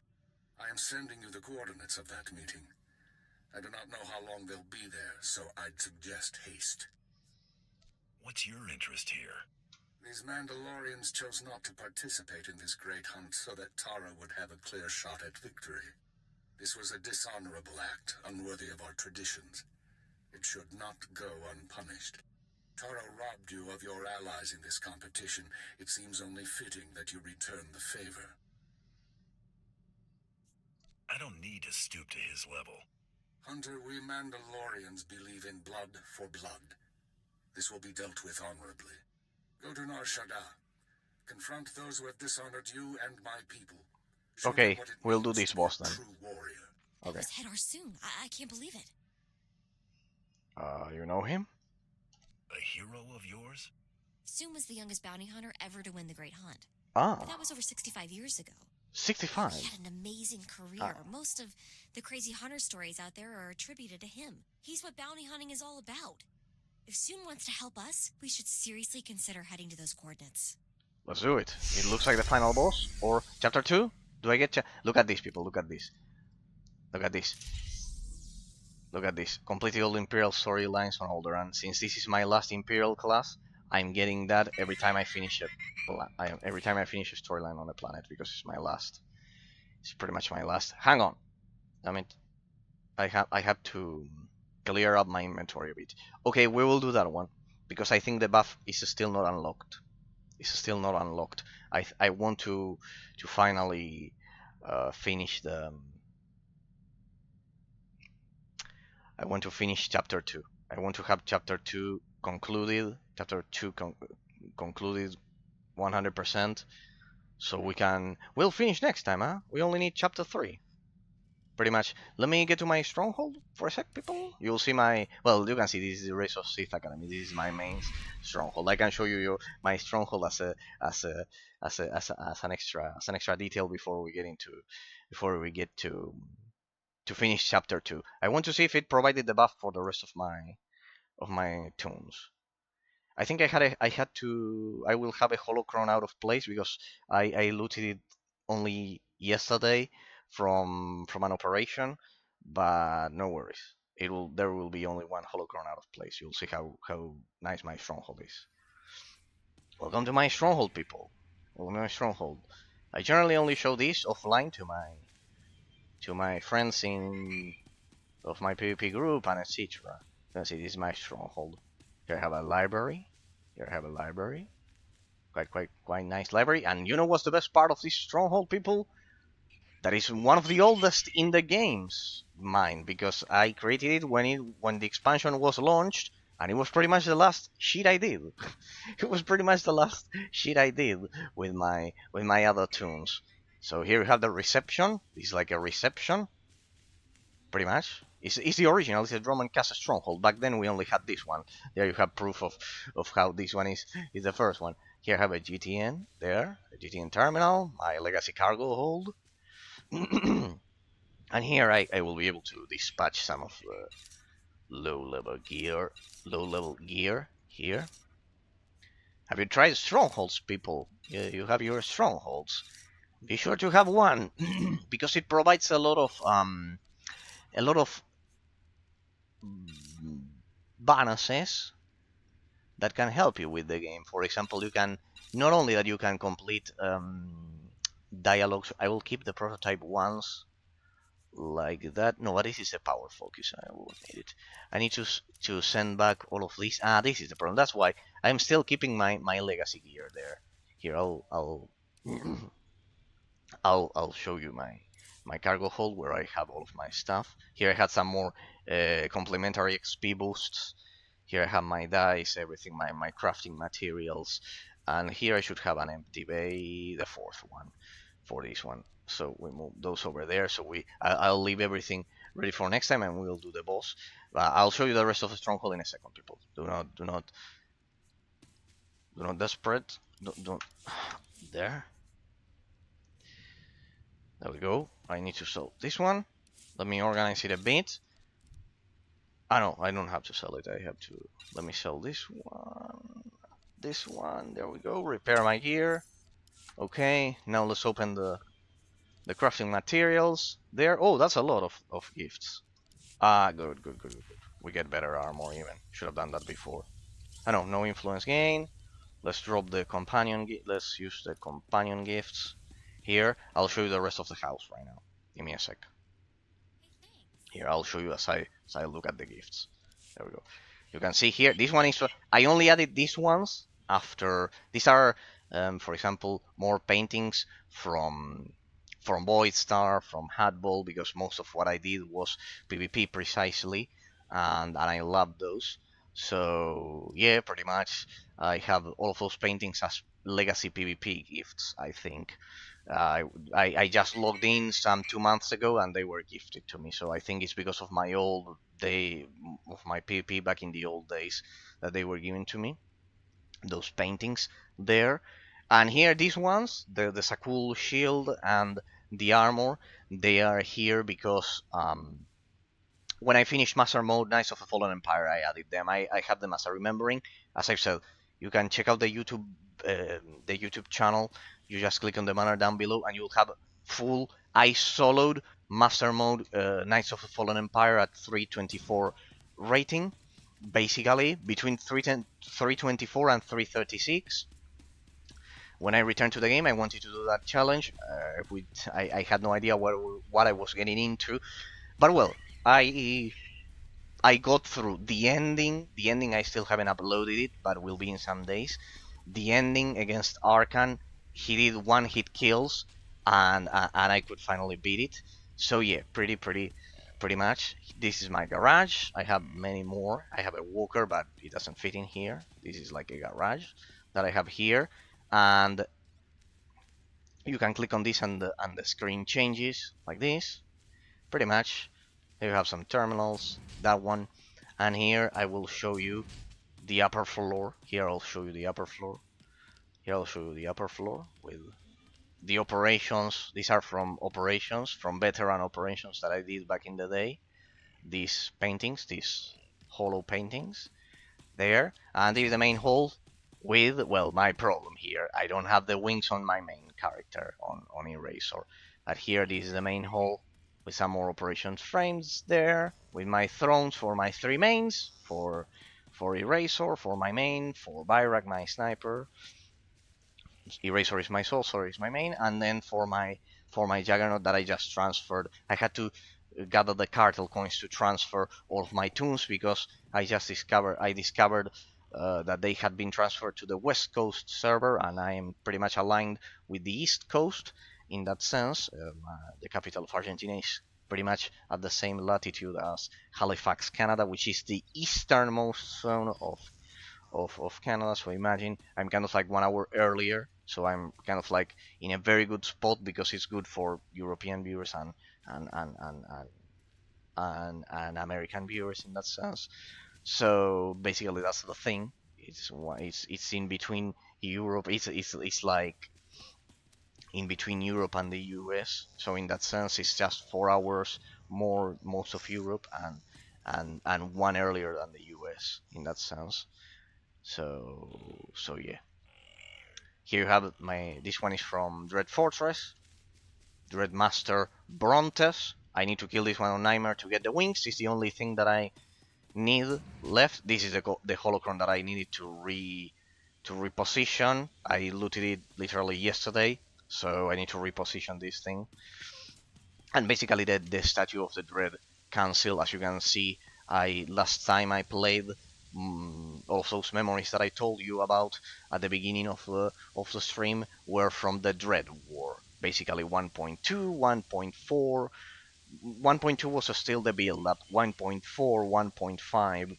I am sending you the coordinates of that meeting. I do not know how long they'll be there, so I'd suggest haste. What's your interest here? These Mandalorians chose not to participate in this great hunt so that Tara would have a clear shot at victory. This was a dishonorable act, unworthy of our traditions. It should not go unpunished. Tara robbed you of your allies in this competition. It seems only fitting that you return the favor. I don't need to stoop to his level. Hunter, we Mandalorians believe in blood for blood. This will be dealt with honorably. Go to Nar Shaddaa. Confront those who have dishonored you and my people. Show them Okay, what it we'll do means this to be a boss then. true warrior. Okay. That was Hedar Soong. I can't believe it. You know him? A hero of yours? Soong was the youngest bounty hunter ever to win the Great Hunt. Ah, But that was over 65 years ago. 65. He had an amazing career. Most of the crazy hunter stories out there are attributed to him. He's what bounty hunting is all about. If Soong wants to help us, we should seriously consider heading to those coordinates. Let's do it. It looks like the final boss, or chapter 2. Do I get look at this, people. Look at this. Look at this. Look at this. Completely all Imperial storylines on Alderaan. Since this is my last Imperial class, I'm getting that every time I finish every time I finish a storyline on a planet, because it's my last. It's pretty much my last. Hang on. I mean, I have to clear up my inventory a bit. Okay, we will do that one because I think the buff is still not unlocked. It's still not unlocked. I want to finally finish the. I want to finish chapter 2. I want to have chapter 2 concluded. Chapter 2 concluded 100%. So we'll finish next time, huh? We only need chapter 3. Pretty much. Let me get to my stronghold for a sec, people. You'll see well, you can see this is the Race of Sith Academy. This is my main stronghold. I can show you my stronghold as an extra detail before we get to finish chapter 2. I want to see if it provided the buff for the rest of my toons. I think I will have a holocron out of place because I looted it only yesterday from an operation, but no worries. There will be only one holocron out of place. You'll see how nice my stronghold is. Welcome to my stronghold, people. Welcome to my stronghold. I generally only show this offline to my friends of my PvP group and etc. You can see this is my stronghold. Here I have a library. Quite nice library. And you know what's the best part of this stronghold, people? That is one of the oldest in the game's mind, because I created it when the expansion was launched, and it was pretty much the last shit I did. It was pretty much the last shit I did with my other toons. So here you have the reception. It's like a reception, pretty much. It's the original. It's a Roman Castle stronghold. Back then we only had this one. There you have proof of how this one is the first one. Here I have a GTN there, a GTN terminal, my legacy cargo hold. And here I will be able to dispatch some of the low level gear here. Have you tried strongholds, people? You have your strongholds. Be sure to have one because it provides a lot of bonuses that can help you with the game. For example, you can not only that you can complete dialogues. I will keep the prototype once like that. No, but this is a power focus. I will need it. I need to send back all of these. This is the problem. That's why I'm still keeping my legacy gear there. Here, I'll show you my cargo hold where I have all of my stuff. Here I had some more complementary XP boosts. Here I have my dice, everything, my crafting materials, and here I should have an empty bay, the fourth one for this one. So we move those over there. So I'll leave everything ready for next time, and we'll do the boss. I'll show you the rest of the stronghold in a second, people. Do not desperate. Don't there. There we go. I need to sell this one. Let me organize it a bit. No, I don't have to sell it. I have to. Let me sell this one. This one. There we go. Repair my gear. Okay. Now let's open the crafting materials. There. Oh, that's a lot of gifts. Ah, good, good, good, good, good. We get better armor even. Should have done that before. I know, no influence gain. Let's drop the companion. Let's use the companion gifts here. I'll show you the rest of the house right now. Give me a sec. Here, I'll show you as I look at the gifts. There we go. You can see here, this one is, I only added these ones after, these are, for example, more paintings from Void Star, from Hatball, because most of what I did was PvP precisely, and I love those. So yeah, pretty much I have all of those paintings as legacy PvP gifts, I think. Uh, I just logged in some 2 months ago and they were gifted to me. So I think it's because of my old day of my PvP back in the old days that they were given to me. Those paintings there. And here, these ones, the Sakul shield and the armor, they are here because when I finished Master Mode Knights of the Fallen Empire, I added them. I have them as a remembering. As I said, you can check out the YouTube channel. You just click on the banner down below, and you'll have full. I soloed Master Mode Knights of the Fallen Empire at 324 rating, basically between 324 and 336. When I returned to the game, I wanted to do that challenge. I had no idea what I was getting into, but well, I got through the ending. The ending I still haven't uploaded it, but will be in some days. The ending against Arkan, he did one hit kills, and I could finally beat it. So yeah, pretty much. This is my garage. I have many more. I have a walker, but it doesn't fit in here. This is like a garage that I have here, and you can click on this and the screen changes like this. Pretty much. Here you have some terminals, that one, and here I will show you the upper floor. Here I'll show you the upper floor. Here I'll show you the upper floor with the operations. These are from operations, from veteran operations that I did back in the day. These paintings, these hollow paintings there, and this is the main hall with, well, my problem here. I don't have the wings on my main character on Eraser, but here this is the main hall with some more operations frames there, with my thrones for my three mains, for Eraser, for my main, for Byrak, my sniper. Eraser is my sorcerer, is my main, and then for my Juggernaut that I just transferred, I had to gather the cartel coins to transfer all of my toons because I discovered that they had been transferred to the West Coast server, and I am pretty much aligned with the East Coast in that sense. The capital of Argentina is pretty much at the same latitude as Halifax, Canada, which is the easternmost zone of Canada. So imagine I'm kind of like 1 hour earlier, so I'm kind of like in a very good spot because it's good for European viewers and and and and, and American viewers in that sense. So basically, that's the thing. It's in between Europe. It's like in between Europe and the US. So in that sense, it's just 4 hours more most of Europe and one earlier than the US in that sense. So yeah. Here you have this one is from Dread Fortress, Dread Master Brontes. I need to kill this one on Nightmare to get the wings. It's the only thing that I need left. This is the holocron that I needed to reposition. I looted it literally yesterday, so I need to reposition this thing. And basically the statue of the Dread Council, as you can see, last time I played, all of those memories that I told you about at the beginning of the stream were from the Dread War. Basically 1.2, 1.4. 1.2 was still the build up. 1.4, 1.5,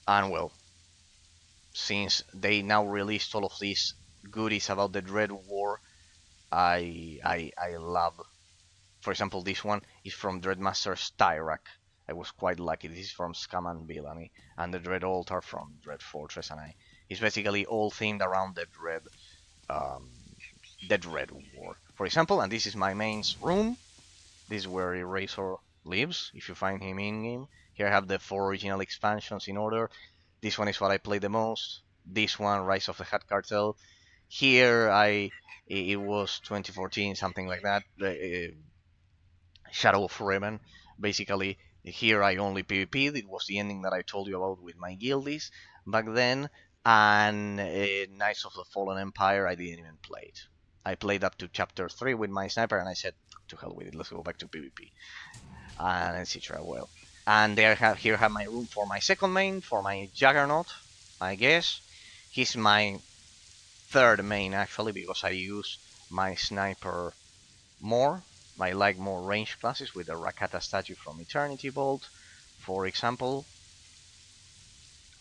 and well, since they now released all of these goodies about the Dread War, I love. For example, this one is from Dreadmaster Styrak. I was quite lucky. This is from Scam and Villainy, and the Dread Altar from Dread Fortress, and it's basically all themed around um, the Dread War. For example, and this is my main's room. This is where Eraser lives. If you find him in game, here I have the 4 original expansions in order. This one is what I play the most. This one, Rise of the Hat Cartel. Here it was 2014, something like that. Shadow of Raven. basically here I only PvP'd. It was the ending that I told you about with my guildies back then, and Knights of the Fallen Empire I didn't even play it. I played up to chapter 3 with my sniper, and I said, to hell with it, let's go back to PvP, and etc. Well, and here I have my room for my second main, for my Juggernaut, I guess. He's my third main actually, because I use my sniper more. I like more ranged classes with the Rakata statue from Eternity Bolt, for example.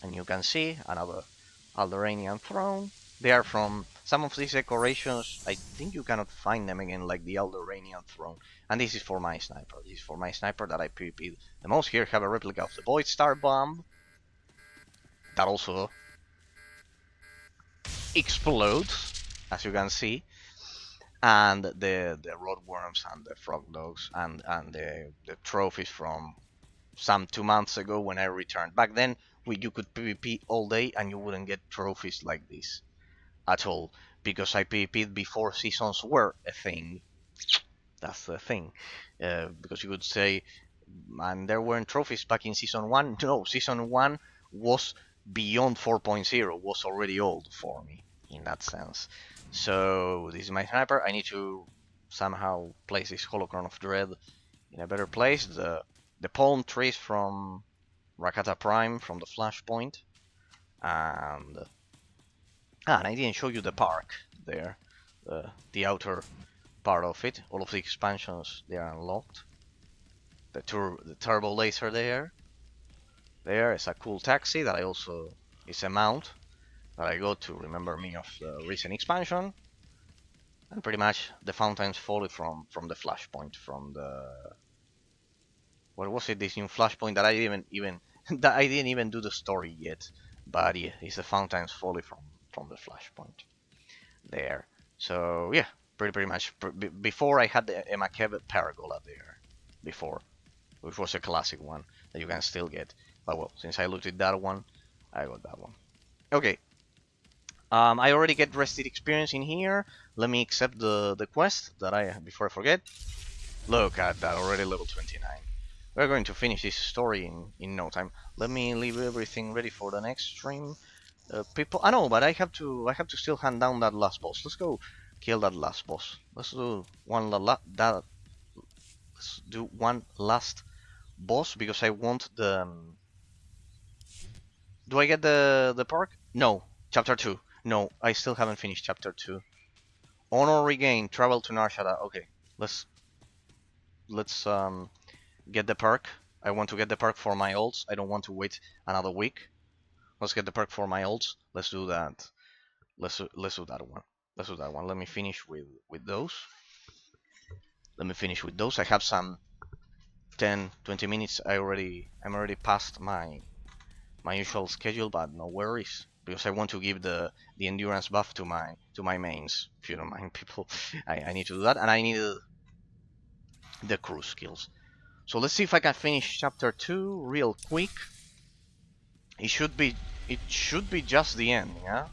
And you can see another Alderaan throne. They are from some of these decorations. I think you cannot find them again, like the Alderaan throne. And this is for my sniper. This is for my sniper that I PvP the most. Here have a replica of the Void Star Bomb that also explodes, as you can see, and the roadworms and the frog dogs and the trophies from some 2 months ago when I returned. Back then, you could PvP all day and you wouldn't get trophies like this at all, because I PvP'd before seasons were a thing. That's the thing. Because you could say, and there weren't trophies back in season 1. No, season 1 was beyond 4.0, was already old for me in that sense. So this is my sniper. I need to somehow place this Holocron of Dread in a better place. The palm trees from Rakata Prime from the Flashpoint, and I didn't show you the park there, the outer part of it. All of the expansions, they are unlocked. The turbo laser there is a cool taxi that I also is a mount that I got to remember me of the recent expansion, and pretty much the fountains folly from the Flashpoint, from the, what was it, this new Flashpoint that I didn't even that I didn't even do the story yet, but yeah, it's the fountains folly from the Flashpoint there. So yeah, pretty much. Before I had the Emakev Paragola there before, which was a classic one that you can still get. But well, since I looked at that one, I got that one. Okay. I already get rested experience in here. Let me accept the quest that before I forget. Look at that, already level 29. We're going to finish this story in no time. Let me leave everything ready for the next stream. People, I know, but I have to still hand down that last boss. Let's go kill that last boss. Let's do let's do one last boss, because I want the. Do I get the perk? No. Chapter 2. No, I still haven't finished chapter 2. Honor regained. Travel to Narshada. Okay, let's get the perk. I want to get the perk for my ults. I don't want to wait another week. Let's get the perk for my ults. Let's do that. Let's do that one. Let's do that one. Let me finish with those. Let me finish with those. I have some 10-20 minutes. I'm already past my usual schedule, but no worries, because I want to give the endurance buff to my mains. If you don't mind, people, I need to do that, and I need the crew skills. So let's see if I can finish chapter 2 real quick. It should be just the end, yeah.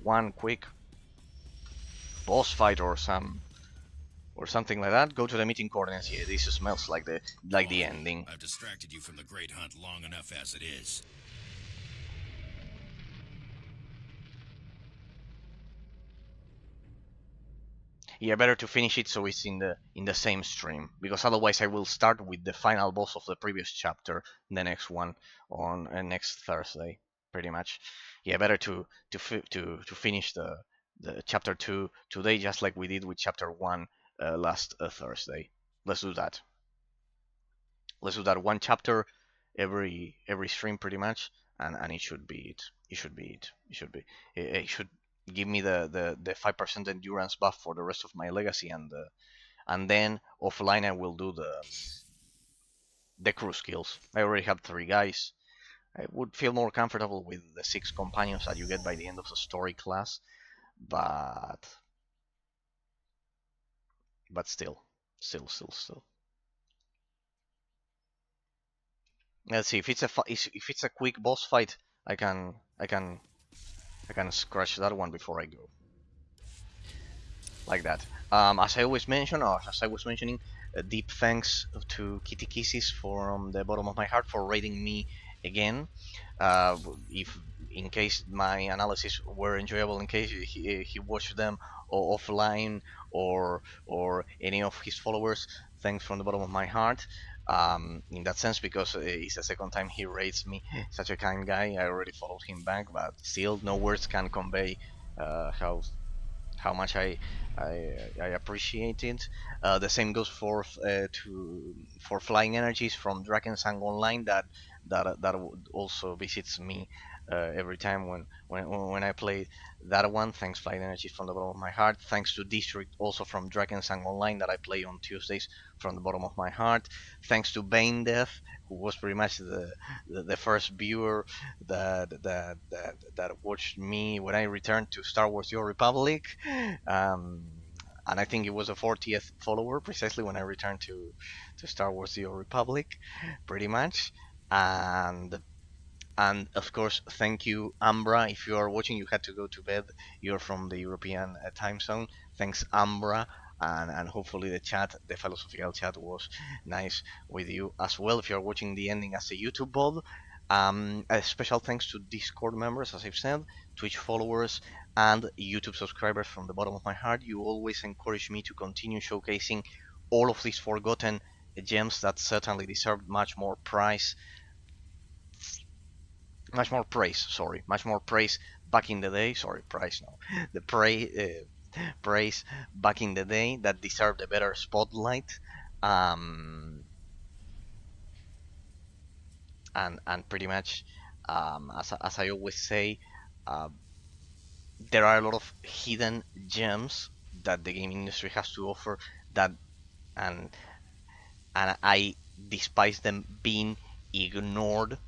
One quick boss fight or something like that. Go to the meeting coordinates. Yeah, this smells like the ending. I've distracted you from the great hunt long enough as it is. Yeah, better to finish it so it's in the same stream, because otherwise I will start with the final boss of the previous chapter, the next one on next Thursday, pretty much. Yeah, better to finish the chapter 2 today, just like we did with chapter 1 last Thursday. Let's do that. Let's do that one chapter every stream, pretty much, and it should be it. It should be it. It should give me the 5% endurance buff for the rest of my legacy, and then offline I will do the crew skills. I already have 3 guys. I would feel more comfortable with the 6 companions that you get by the end of the story class, but still. Let's see if it's a quick boss fight. I can scratch that one before I go. Like that. As I always mention, or as I was mentioning, deep thanks to Kitty Kisses from the bottom of my heart for rating me again. If in case my analysis were enjoyable, in case he watched them offline or any of his followers, thanks from the bottom of my heart. In that sense, because it's the second time he rates me. Such a kind guy. I already followed him back, but still, no words can convey how much I appreciate it. The same goes for Flying Energies from Drakensang Online that also visits me every time when I play that one. Thanks Flying Energies from the bottom of my heart. Thanks to District also from Drakensang Online that I play on Tuesdays from the bottom of my heart. Thanks to Bane Death, who was pretty much the first viewer that watched me when I returned to Star Wars: The Old Republic, um, and I think it was a 40th follower precisely when I returned to Star Wars: The Old Republic, pretty much, and of course, thank you, Ambra. If you are watching, you had to go to bed. You're from the European time zone. Thanks, Ambra. And hopefully the chat, the philosophical chat, was nice with you as well. If you're watching the ending as a YouTube VOD, a special thanks to Discord members, as I've said, Twitch followers, and YouTube subscribers from the bottom of my heart. You always encourage me to continue showcasing all of these forgotten gems that certainly deserve much more praise back in the day. Sorry, price no, the praise back in the day that deserved a better spotlight. Um, and pretty much, as I always say, uh, there are a lot of hidden gems that the gaming industry has to offer that and I despise them being ignored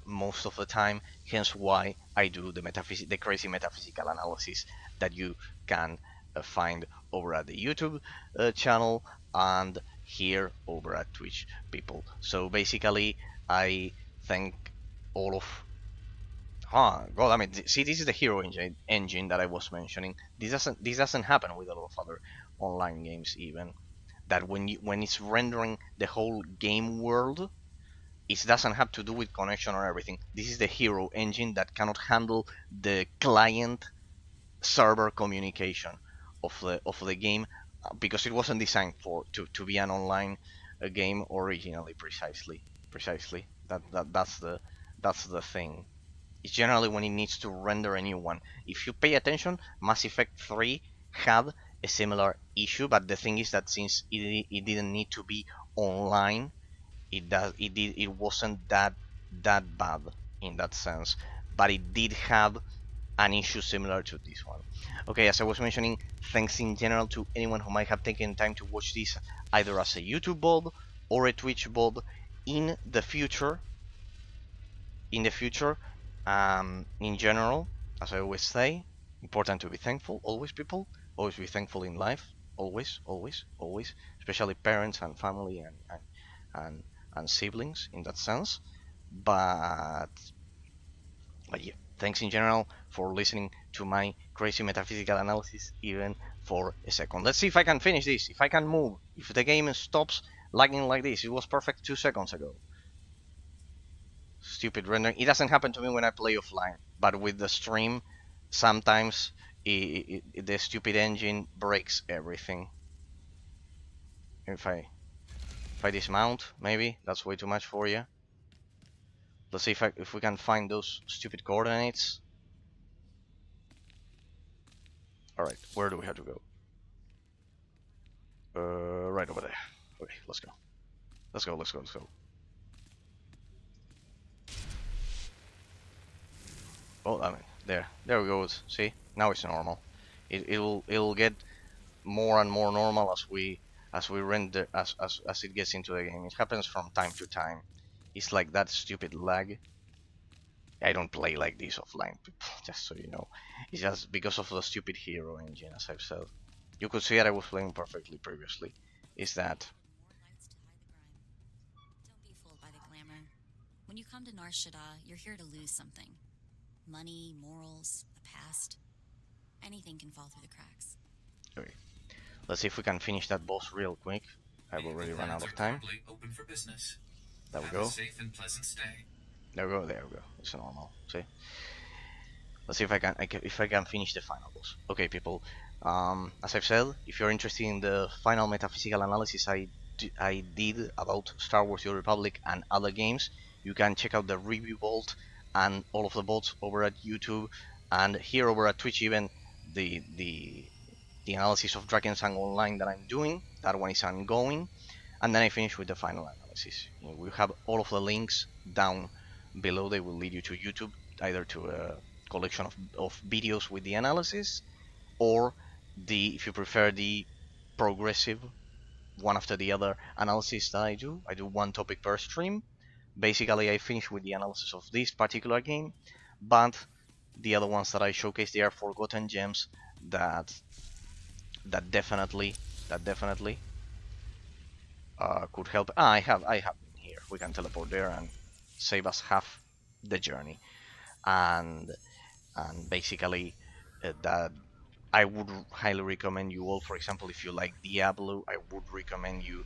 most of the time. Hence why I do the crazy metaphysical analysis that you can find over at the YouTube channel and here over at Twitch, people. So basically, I thank all of God, I mean, see, this is the hero engine that I was mentioning. This doesn't happen with a lot of other online games even. That when it's rendering the whole game world, it doesn't have to do with connection or everything. This is the hero engine that cannot handle the client server communication of the game because it wasn't designed to be an online game originally. Precisely. That's the thing. It's generally when it needs to render a new one. If you pay attention, Mass Effect 3 had a similar issue, but the thing is that since it didn't need to be online, it wasn't that bad in that sense, but it did have an issue similar to this one. Okay, as I was mentioning, thanks in general to anyone who might have taken time to watch this either as a YouTube VOD or a Twitch VOD in the future. In general, as I always say, important to be thankful. Always, people. Always be thankful in life. Always, always, always. Especially parents and family and siblings in that sense. But yeah, thanks in general for listening to my crazy metaphysical analysis even for a second. Let's see if I can finish this. If I can move. If the game stops lagging like this. It was perfect 2 seconds ago. Stupid rendering. It doesn't happen to me when I play offline, but with the stream, sometimes the stupid engine breaks everything. If I dismount, maybe that's way too much for you. Let's see if we can find those stupid coordinates. All right, where do we have to go? Right over there. Okay, let's go. Let's go. Let's go. Let's go. Oh, I mean, there we go. See, now it's normal. It'll get more and more normal as we render as it gets into the game. It happens from time to time. It's like that stupid lag. I don't play like this offline, just so you know. It's just because of the stupid hero engine, as I've said. You could see that I was playing perfectly previously. Is that Don't be fooled by the glamour. When you come to Nar Shaddaa, you're here to lose something. Money, morals, the past. Anything can fall through the cracks. okay? Let's see if we can finish that boss real quick. I've The already run out grounds are of time. currently open for business. There we Have a go. safe and pleasant stay. There we go. There we go. It's normal. See. Let's see if I can finish the final boss. Okay, people. As I've said, if you're interested in the final metaphysical analysis I did about Star Wars: The Old Republic and other games, you can check out the review vault and all of the votes over at YouTube, and here over at Twitch even the analysis of Drakensang Online that I'm doing. That one is ongoing, and then I finish with the final analysis. We have all of the links down below. They will lead you to YouTube, either to a collection of videos with the analysis, or if you prefer the progressive one after the other analysis that I do one topic per stream. Basically, I finish with the analysis of this particular game, but the other ones that I showcase, they are forgotten gems that that definitely that definitely could help. I have been here. We can teleport there and save us half the journey. And basically that I would highly recommend you all. For example, if you like Diablo, I would recommend you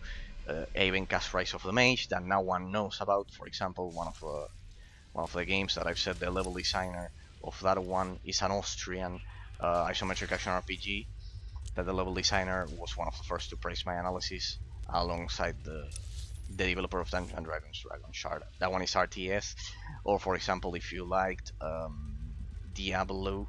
even cast Rise of the Mage that no one knows about. For example, one of the games that I've said the level designer of that one is an Austrian isometric action RPG that the level designer was one of the first to praise my analysis alongside the developer of Dungeons and Dragons, Dragon Shard. That one is RTS. Or for example, if you liked Diablo,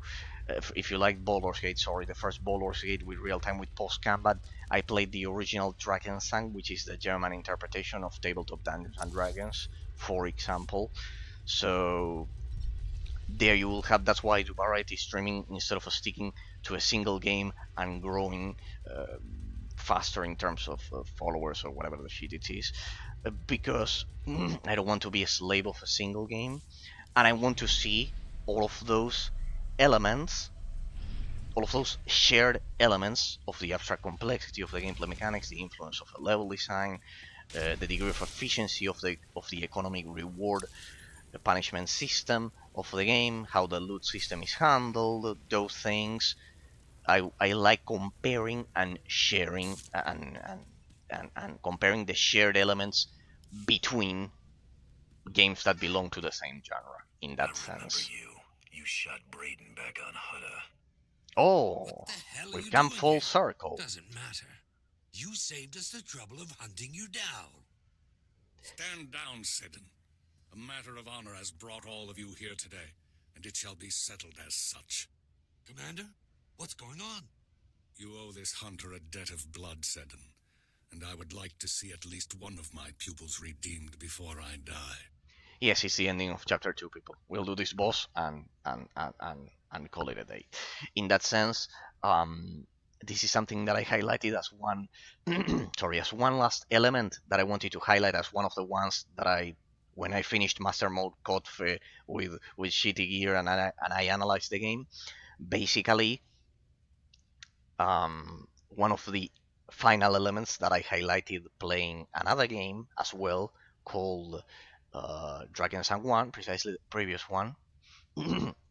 if you liked Baldur's Gate, sorry, the first Baldur's Gate with real time with post combat, I played the original Drakensang, which is the German interpretation of tabletop Dungeons and Dragons, for example. So there you will have. That's why I do variety streaming instead of sticking to a single game and growing uh, faster in terms of followers or whatever the shit it is, because I don't want to be a slave of a single game, and I want to see all of those elements, all of those shared elements of the abstract complexity of the gameplay mechanics, the influence of the level design, the degree of efficiency of the economic reward punishment system of the game, how the loot system is handled, those things. I like comparing and sharing and comparing the shared elements between games that belong to the same genre in that I remember sense. you. You shot Braden back on Hutta. Oh, What the hell are we've you come doing full here? circle. Doesn't matter. You saved us the trouble of hunting you down. Stand down, Sidon. A matter of honor has brought all of you here today, and it shall be settled as such. Commander, what's going on? You owe this hunter a debt of blood, Sidon, and I would like to see at least one of my pupils redeemed before I die. Yes, it's the ending of chapter 2, people. We'll do this boss and call it a day. In that sense, this is something that I highlighted as one, sorry, as one last element that I wanted to highlight as one of the ones that when I finished Master Mode Kotfe with shitty gear and I analyzed the game, basically, one of the final elements that I highlighted playing another game as well called Dragon's and One, precisely the previous one,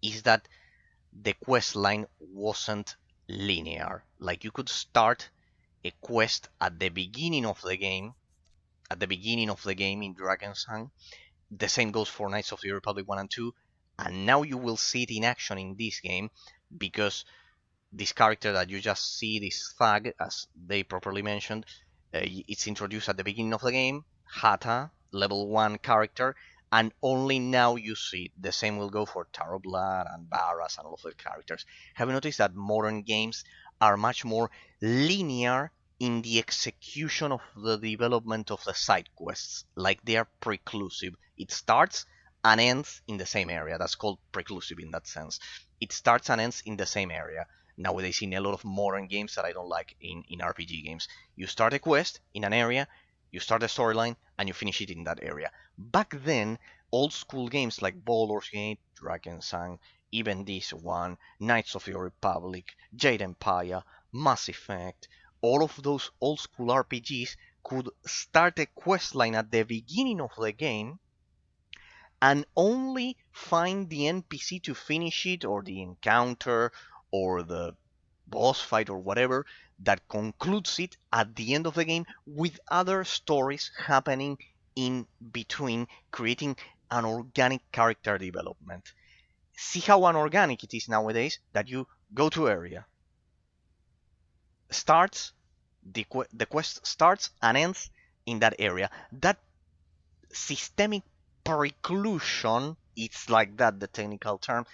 is that the quest line wasn't linear. Like you could start a quest at the beginning of the game, in Dragon's Hang. The same goes for Knights of the Republic 1 and 2, and now you will see it in action in this game because this character that you just see, this thug, as they properly mentioned, it's introduced at the beginning of the game. Hata, level 1 character, and only now you see it. The same will go for Tarot Blood and Barras and all of the characters. Have you noticed that modern games are much more linear in the execution of the development of the side quests? Like they are preclusive. It starts and ends in the same area. That's called preclusive in that sense. It starts and ends in the same area nowadays in a lot of modern games that I don't like in RPG games. You start a quest in an area, you start a storyline, and you finish it in that area. Back then, old school games like Baldur's Gate, Drakensang, even this one, Knights of the Republic, Jade Empire, Mass Effect, all of those old school RPGs could start a quest line at the beginning of the game and only find the NPC to finish it, or the encounter, or boss fight or whatever that concludes it at the end of the game, with other stories happening in between, creating an organic character development. See how unorganic it is nowadays, that you go to area, starts, the quest starts and ends in that area. That systemic preclusion, it's like that, the technical term,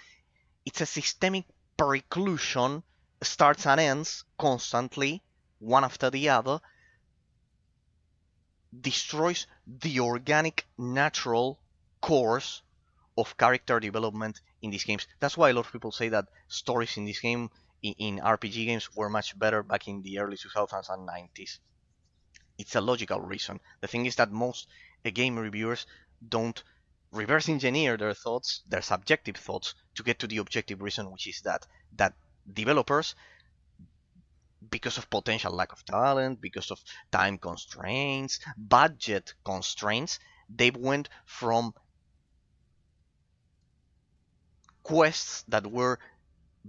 it's a systemic preclusion, starts and ends constantly, one after the other, destroys the organic, natural course of character development in these games. That's why a lot of people say that stories in this game, in RPG games, were much better back in the early 2000s and 90s. It's a logical reason. The thing is that most game reviewers don't reverse engineer their thoughts, their subjective thoughts, to get to the objective reason, which is that developers, because of potential lack of talent, because of time constraints, budget constraints, they went from quests that were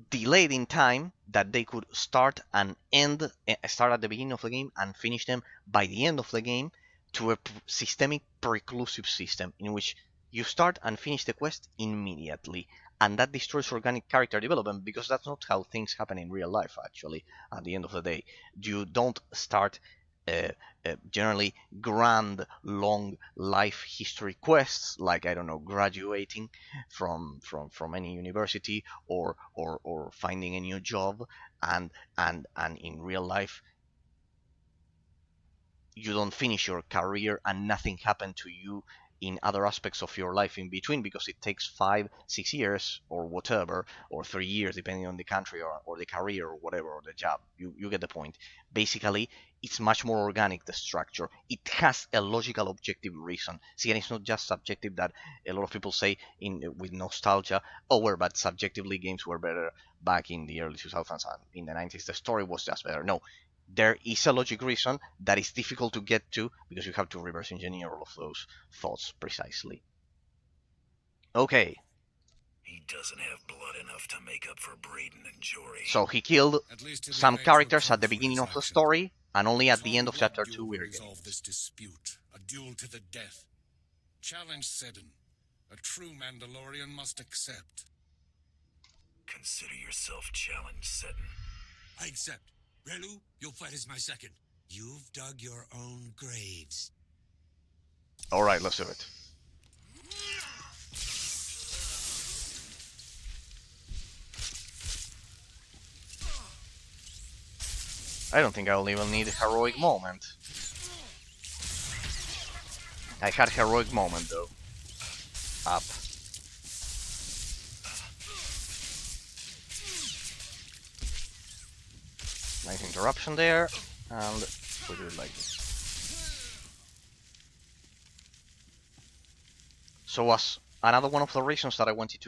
delayed in time, that they could start and end, start at the beginning of the game and finish them by the end of the game, to a systemic preclusive system in which you start and finish the quest immediately. And that destroys organic character development, because that's not how things happen in real life, actually. At the end of the day, you don't start generally grand, long life history quests, like, I don't know, graduating from any university, or finding a new job, and in real life you don't finish your career and nothing happened to you in other aspects of your life in between, because it takes 5-6 years or whatever, or 3 years depending on the country, or the career, or whatever, or the job. You get the point. Basically, it's much more organic, the structure. It has a logical, objective reason. See, and it's not just subjective, that a lot of people say with nostalgia, oh, well, but subjectively games were better back in the early 2000s and in the 90s. The story was just better. No, there is a logic reason that is difficult to get to, because you have to reverse engineer all of those thoughts precisely. Okay. He doesn't have blood enough to make up for Braden and Jory. So he killed some characters at the beginning of the story, and only at the end of chapter 2 we're getting this dispute, a duel to the death. Challenge Seddon. A true Mandalorian must accept. Consider yourself challenged, Seddon. I accept. Relu, you'll fight as my second. You've dug your own graves. Alright, let's do it. I don't think I'll even need a heroic moment. I had heroic moment though. Up. Nice interruption there, and we do it like this. So was another one of the reasons that I wanted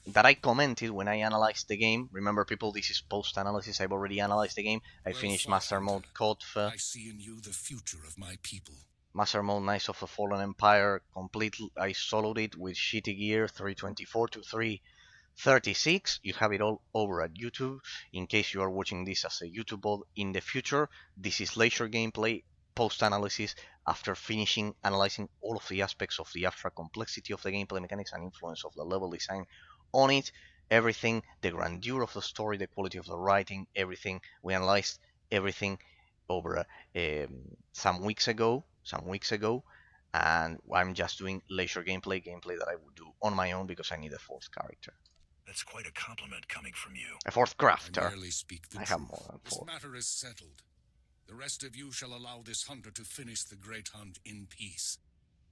that I commented when I analyzed the game. Remember, people, this is post-analysis. I've already analyzed the game. I finished Master Mode Kotfe. I see in you the future of my people. Master Mode Knights of the Fallen Empire completely. I soloed it with shitty gear, 324 to 336. You have it all over at YouTube. In case you are watching this as a YouTube VOD in the future, this is leisure gameplay, post-analysis, after finishing analyzing all of the aspects of the abstract complexity of the gameplay mechanics and influence of the level design on it, everything, the grandeur of the story, the quality of the writing, everything. We analyzed everything over some weeks ago, and I'm just doing leisure gameplay that I would do on my own, because I need a fourth character. That's quite a compliment coming from you. A fourth crafter. I merely speak the I truth. have more than This 4. matter is settled. The rest of you shall allow this hunter to finish the great hunt in peace.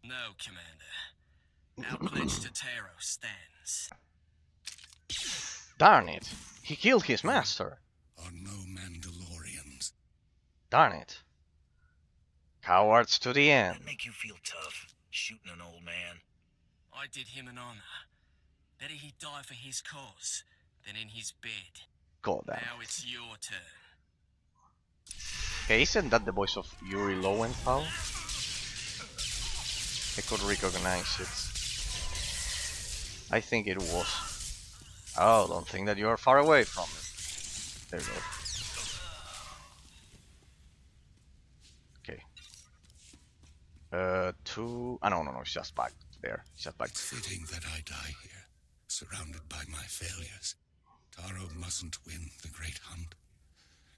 No, Commander. Our pledge to Taro stands. Darn it. He killed his master. Are no Mandalorians. Darn it. Cowards to the end. That make you feel tough, shooting an old man? I did him an honor. Better he die for his cause than in his bed. God damn. Now it's your turn. Okay, isn't that the voice of Yuri Lowenthal? I could recognize it. I think it was. Oh, don't think that you are far away from it. There you go. Two. No, it's just back there. It's just back. It's fitting that I die here, surrounded by my failures. Taro mustn't win the great hunt.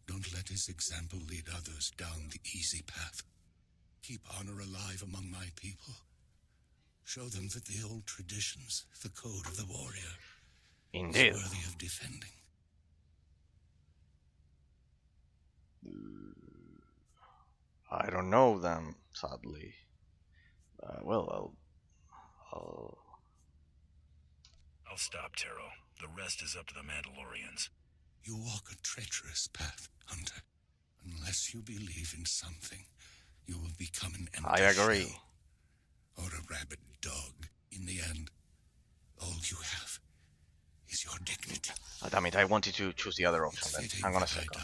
Don't let his example lead others down the easy path. Keep honor alive among my people. Show them that the old traditions, the code of the warrior, Indeed, is worthy of defending. I don't know them, sadly. Well, I'll... I'll stop, Taro. The rest is up to the Mandalorians. You walk a treacherous path, Hunter. Unless you believe in something, you will become an empty I agree. shell, or a rabid dog. In the end, all you have is your dignity. Damn it, I wanted to choose the other option then. Hang on a second.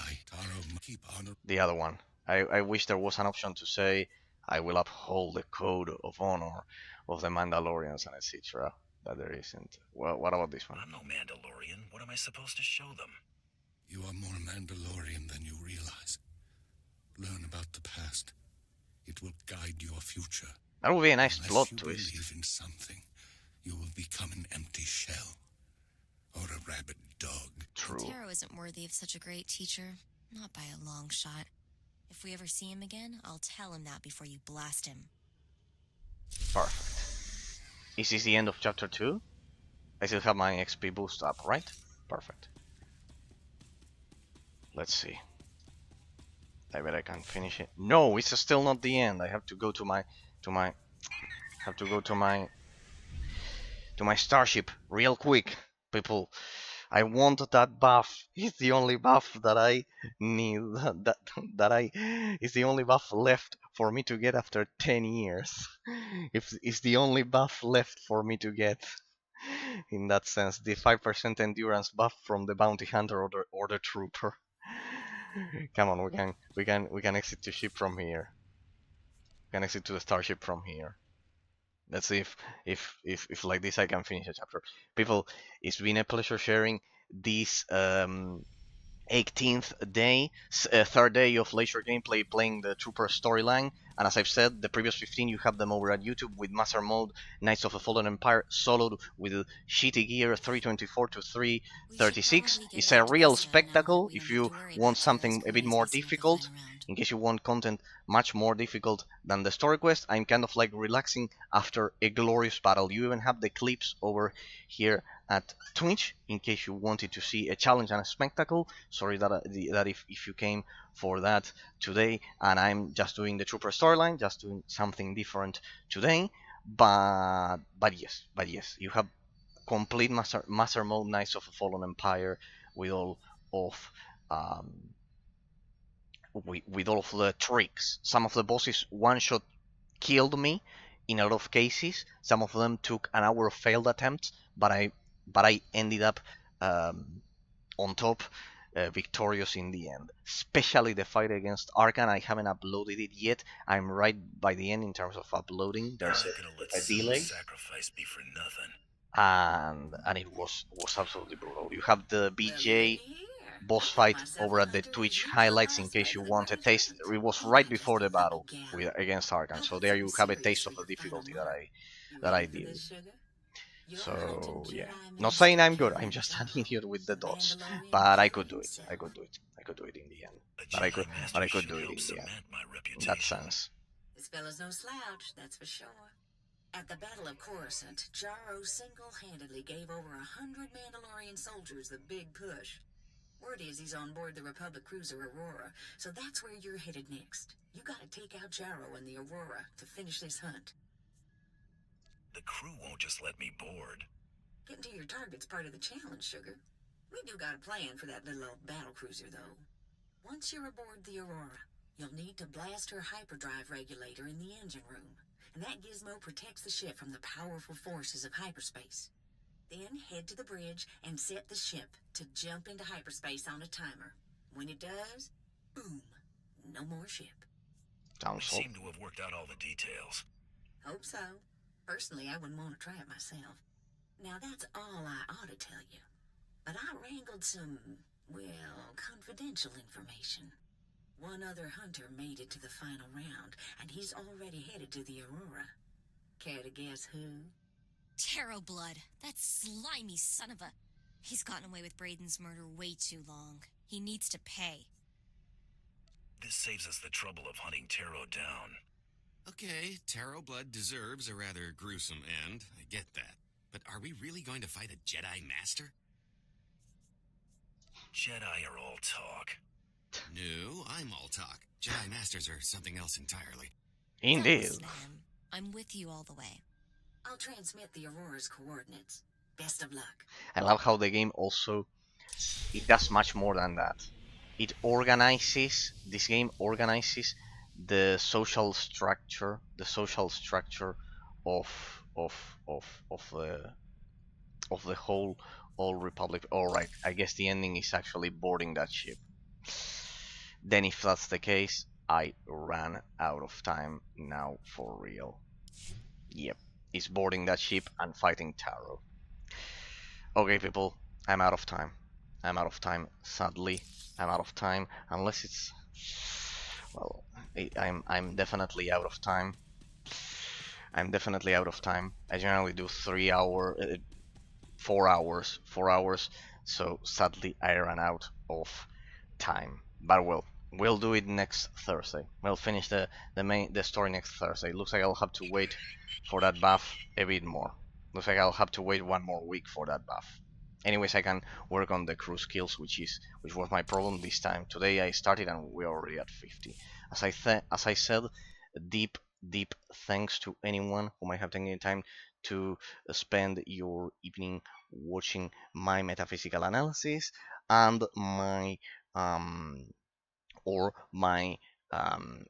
The other one. I wish there was an option to say, I will uphold the code of honor of the Mandalorians and etc. That there isn't. Well, what about this one? I'm no Mandalorian. What am I supposed to show them? You are more Mandalorian than you realize. Learn about the past. It will guide your future. That would be a nice plot twist. twist. Unless you believe in something, you will become an empty shell, or a rabid dog. True. Taro isn't worthy of such a great teacher. Not by a long shot. If we ever see him again, I'll tell him that before you blast him. Perfect. Is this the end of chapter 2? I still have my XP boost up, right? Perfect. Let's see. I bet I can finish it. No, it's still not the end. I have to go to my starship real quick, people. I want that buff. It's the only buff that I need. It's the only buff left for me to get after 10 years. It's the only buff left for me to get. In that sense, the 5% endurance buff from the bounty hunter or the trooper. Come on, we can exit the ship from here. We can exit to the starship from here. Let's see if like this I can finish a chapter. People, it's been a pleasure sharing this 18th day, third day of leisure gameplay playing the Trooper storyline. And as I've said, the previous 15 you have them over at YouTube with Master Mode, Knights of the Fallen Empire, soloed with shitty gear 324 to 336. It's a real spectacle if you want something a bit more difficult. In case you want content much more difficult than the story quest, I'm kind of like relaxing after a glorious battle. You even have the clips over here at Twitch in case you wanted to see a challenge and a spectacle. Sorry that if you came for that today and I'm just doing the Trooper storyline, just doing something different today. But yes, you have complete master mode Knights of the Fallen Empire with all of with all of the tricks. Some of the bosses one-shot killed me in a lot of cases. Some of them took an hour of failed attempts, but I ended up on top, victorious in the end. Especially the fight against Arkan. I haven't uploaded it yet. I'm right by the end in terms of uploading. There's a delay. Sacrifice be for nothing. And it was absolutely brutal. You have the BJ boss fight over at the Twitch highlights in case you want a taste. It was right before the battle against Arkan, so there you have a taste of the difficulty that I did. So yeah, not saying I'm good. I'm just an idiot with the dots, but I could do it. I could do it in the end. But I could do it in the end. In that sense. This fella's no slouch, that's for sure. At the Battle of Coruscant, Jaro single-handedly gave over 100 Mandalorian soldiers the big push. Word is he's on board the Republic cruiser Aurora, so that's where you're headed next. You gotta take out Jaro and the Aurora to finish this hunt. The crew won't just let me board. Getting to your target's part of the challenge, sugar. We do got a plan for that little old battle cruiser, though. Once you're aboard the Aurora, you'll need to blast her hyperdrive regulator in the engine room, and that gizmo protects the ship from the powerful forces of hyperspace. Then head to the bridge and set the ship to jump into hyperspace on a timer. When it does, boom, no more ship. We seem to have worked out all the details. Hope so. Personally, I wouldn't want to try it myself. Now, that's all I ought to tell you. But I wrangled some, well, confidential information. One other hunter made it to the final round, and he's already headed to the Aurora. Care to guess who? Taro Blood, that slimy son of a... He's gotten away with Braden's murder way too long. He needs to pay. This saves us the trouble of hunting Taro down. Okay, Taro Blood deserves a rather gruesome end. I get that. But are we really going to fight a Jedi Master? Jedi are all talk. No, I'm all talk. Jedi Masters are something else entirely. Indeed. Don't listen to him. I'm with you all the way. I'll transmit the Aurora's coordinates. Best of luck. I love how the game also, it does much more than that. This game organizes the social structure, of of of of the whole Old Republic. Alright, I guess the ending is actually boarding that ship. Then if that's the case, I ran out of time now for real. Yep, it's boarding that ship and fighting Taro. Okay, people, I'm out of time. Sadly, I'm out of time. Unless it's, well, I'm definitely out of time. I generally do 4 hours. So sadly, I ran out of time. But we'll do it next Thursday. We'll finish the story next Thursday. Looks like I'll have to wait for that buff a bit more. Looks like I'll have to wait 1 more week for that buff. Anyways, I can work on the crew skills, which was my problem this time. Today I started and we're already at 50. As I said, deep thanks to anyone who might have taken the time to spend your evening watching my metaphysical analysis and my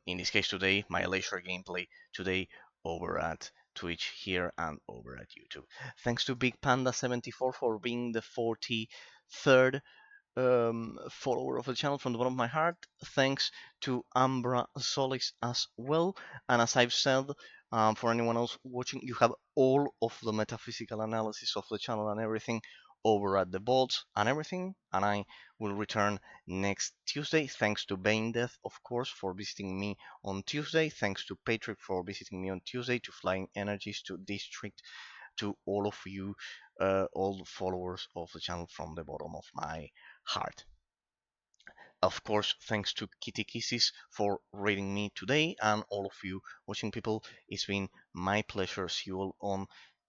in this case today, my leisure gameplay today over at Twitch here and over at YouTube. Thanks to Big Panda 74 for being the 43rd follower of the channel from the bottom of my heart. Thanks to Ambra Solis as well. And as I've said, for anyone else watching, you have all of the metaphysical analysis of the channel and everything over at the boards and everything. And I will return next Tuesday. Thanks to Bane Death, of course, for visiting me on Tuesday. Thanks to Patrick for visiting me on Tuesday. To Flying Energies, to District, to all of you, all the followers of the channel from the bottom of my heart. Of course, thanks to Kitty Kisses for rating me today, and all of you watching people. It's been my pleasure. See you all on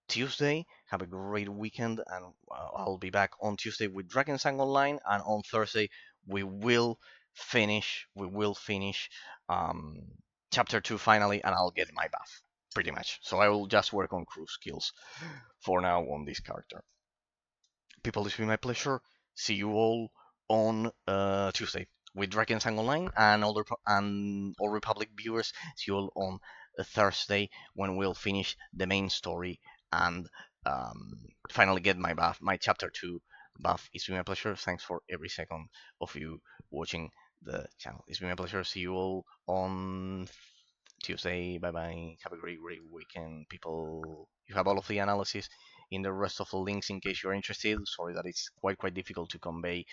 Tuesday. Have a great weekend, and I'll be back on Tuesday with Drakensang Online, and on Thursday we will finish. Chapter 2 finally, and I'll get my buff pretty much. So I will just work on crew skills for now on this character. People, it's been my pleasure. See you all on Tuesday with Drakensang Online, and all Republic viewers. See you all on Thursday when we'll finish the main story and finally get my buff, my chapter 2 buff. It's been my pleasure. Thanks for every second of you watching the channel. It's been my pleasure. See you all on Tuesday. Bye bye. Have a great weekend, people. You have all of the analysis in the rest of the links in case you're interested. Sorry that it's quite difficult to convey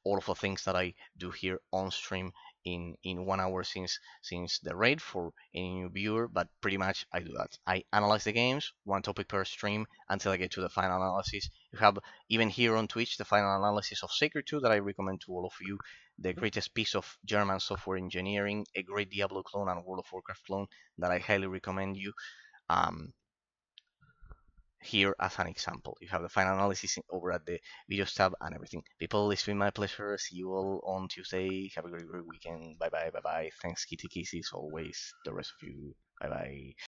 all of the things that I do here on stream in 1 hour since the raid for any new viewer, but pretty much I do that. I analyze the games, one topic per stream until I get to the final analysis. You have even here on Twitch the final analysis of Sacred 2 that I recommend to all of you. The greatest piece of German software engineering, a great Diablo clone and World of Warcraft clone that I highly recommend you. Here as an example. You have the final analysis over at the videos tab and everything. People, it's been my pleasure. See you all on Tuesday. Have a great weekend. Bye bye. Thanks, Kitty Kisses, always. The rest of you. Bye bye.